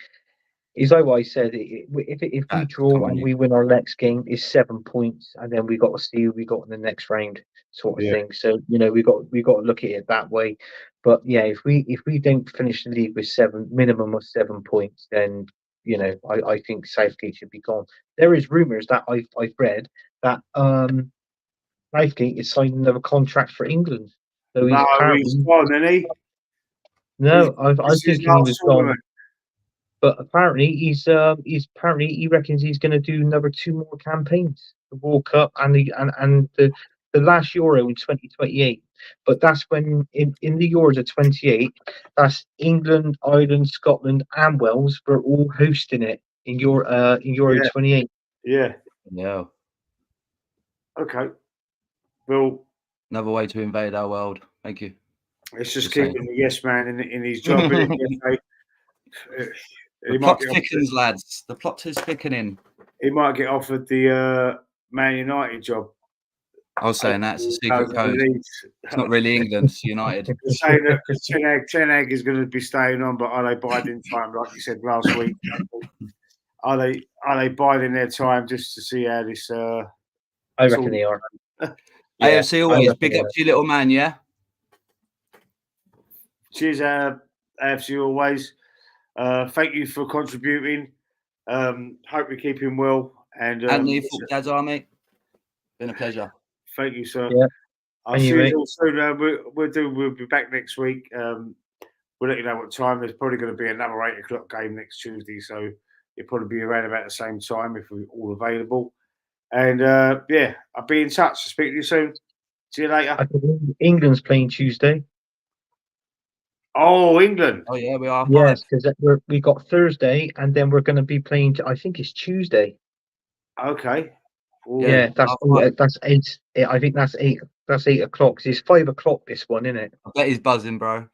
is that what I said? If we draw and we win our next game, is 7 points, and then we got to see who we got in the next round, sort of thing. So we got to look at it that way. But yeah, if we don't finish the league with minimum of 7 points, then I think Southgate should be gone. There is rumours that I've read that Southgate is signing another contract for England. So he's gone, isn't he? No, I think he was gone. But apparently he reckons he's going to do another 2 more campaigns, the World Cup and the last Euro in 2028. But that's when in the Euros of 28, that's England, Ireland, Scotland, and Wales were all hosting it in Euro 28. Yeah. Yeah. Okay. Well, another way to invade our world. Thank you. It's just keeping the yes man in his job. The plot thickens, lads. The plot is thickening. He might get offered the Man United job. I was saying that's a secret code. It's not really England, it's United. They're saying that Ten Hag is going to be staying on, but are they biding time, like you said last week? Are they biding their time just to see how this? I reckon they are. AFC always big up to you, little man. Yeah. Cheers, AFC always. Thank you for contributing. Hope you're keeping well. And Anthony, Dad's Army. Been a pleasure. Thank you, sir. Yeah. I'll see you all soon. We'll be back next week. We'll let you know what time. There's probably going to be another 8 o'clock game next Tuesday, so it'll probably be around about the same time if we're all available. And I'll be in touch. I'll speak to you soon. See you later. I think England's playing Tuesday. Oh, England. Oh yeah, we are. Yes, because we got Thursday, and then we're going to be playing. I think it's Tuesday. Okay. Ooh, yeah, that's 8. I think that's 8. That's 8 o'clock. It's 5 o'clock. This one, isn't it? I bet he's buzzing, bro.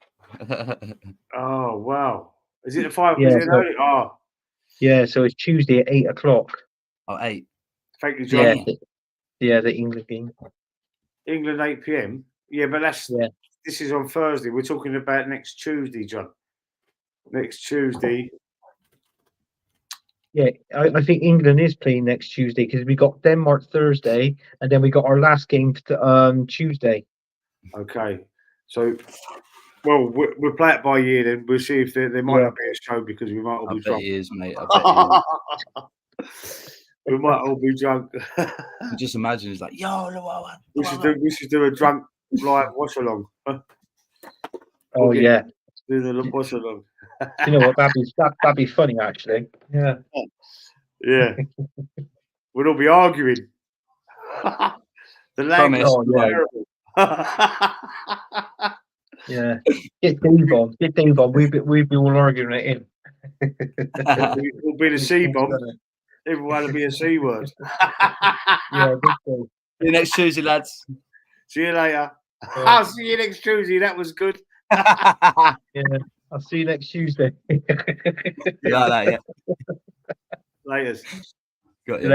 Oh wow! Is it the 5? Yeah, yeah. So it's Tuesday at 8 o'clock. Oh, 8. Thank you, John. Yeah, the England game. England 8 p.m. Yeah, but this is on Thursday. We're talking about next Tuesday, John. Next Tuesday. Yeah, I think England is playing next Tuesday because we got Denmark Thursday, and then we got our last game Tuesday. Okay, so we'll play it by ear then. We'll see if there might not be a show because we might all be drunk. I bet he is, mate. I bet he is. We might all be drunk. Just imagine he's like, yo, we should do a drunk watch along. Oh yeah, do the watch along. You know what? That'd be funny actually. Yeah. Yeah. We'd all be arguing. The language is terrible. Yeah. Get Dave on. Get Dave on. We'd be all arguing it in. We'll be the C bomb. Everyone will be a C word. Yeah. See you next Tuesday, lads. See you later. I'll see you next Tuesday. That was good. Yeah. I'll see you next Tuesday. You like that, yeah? Laters. Got you.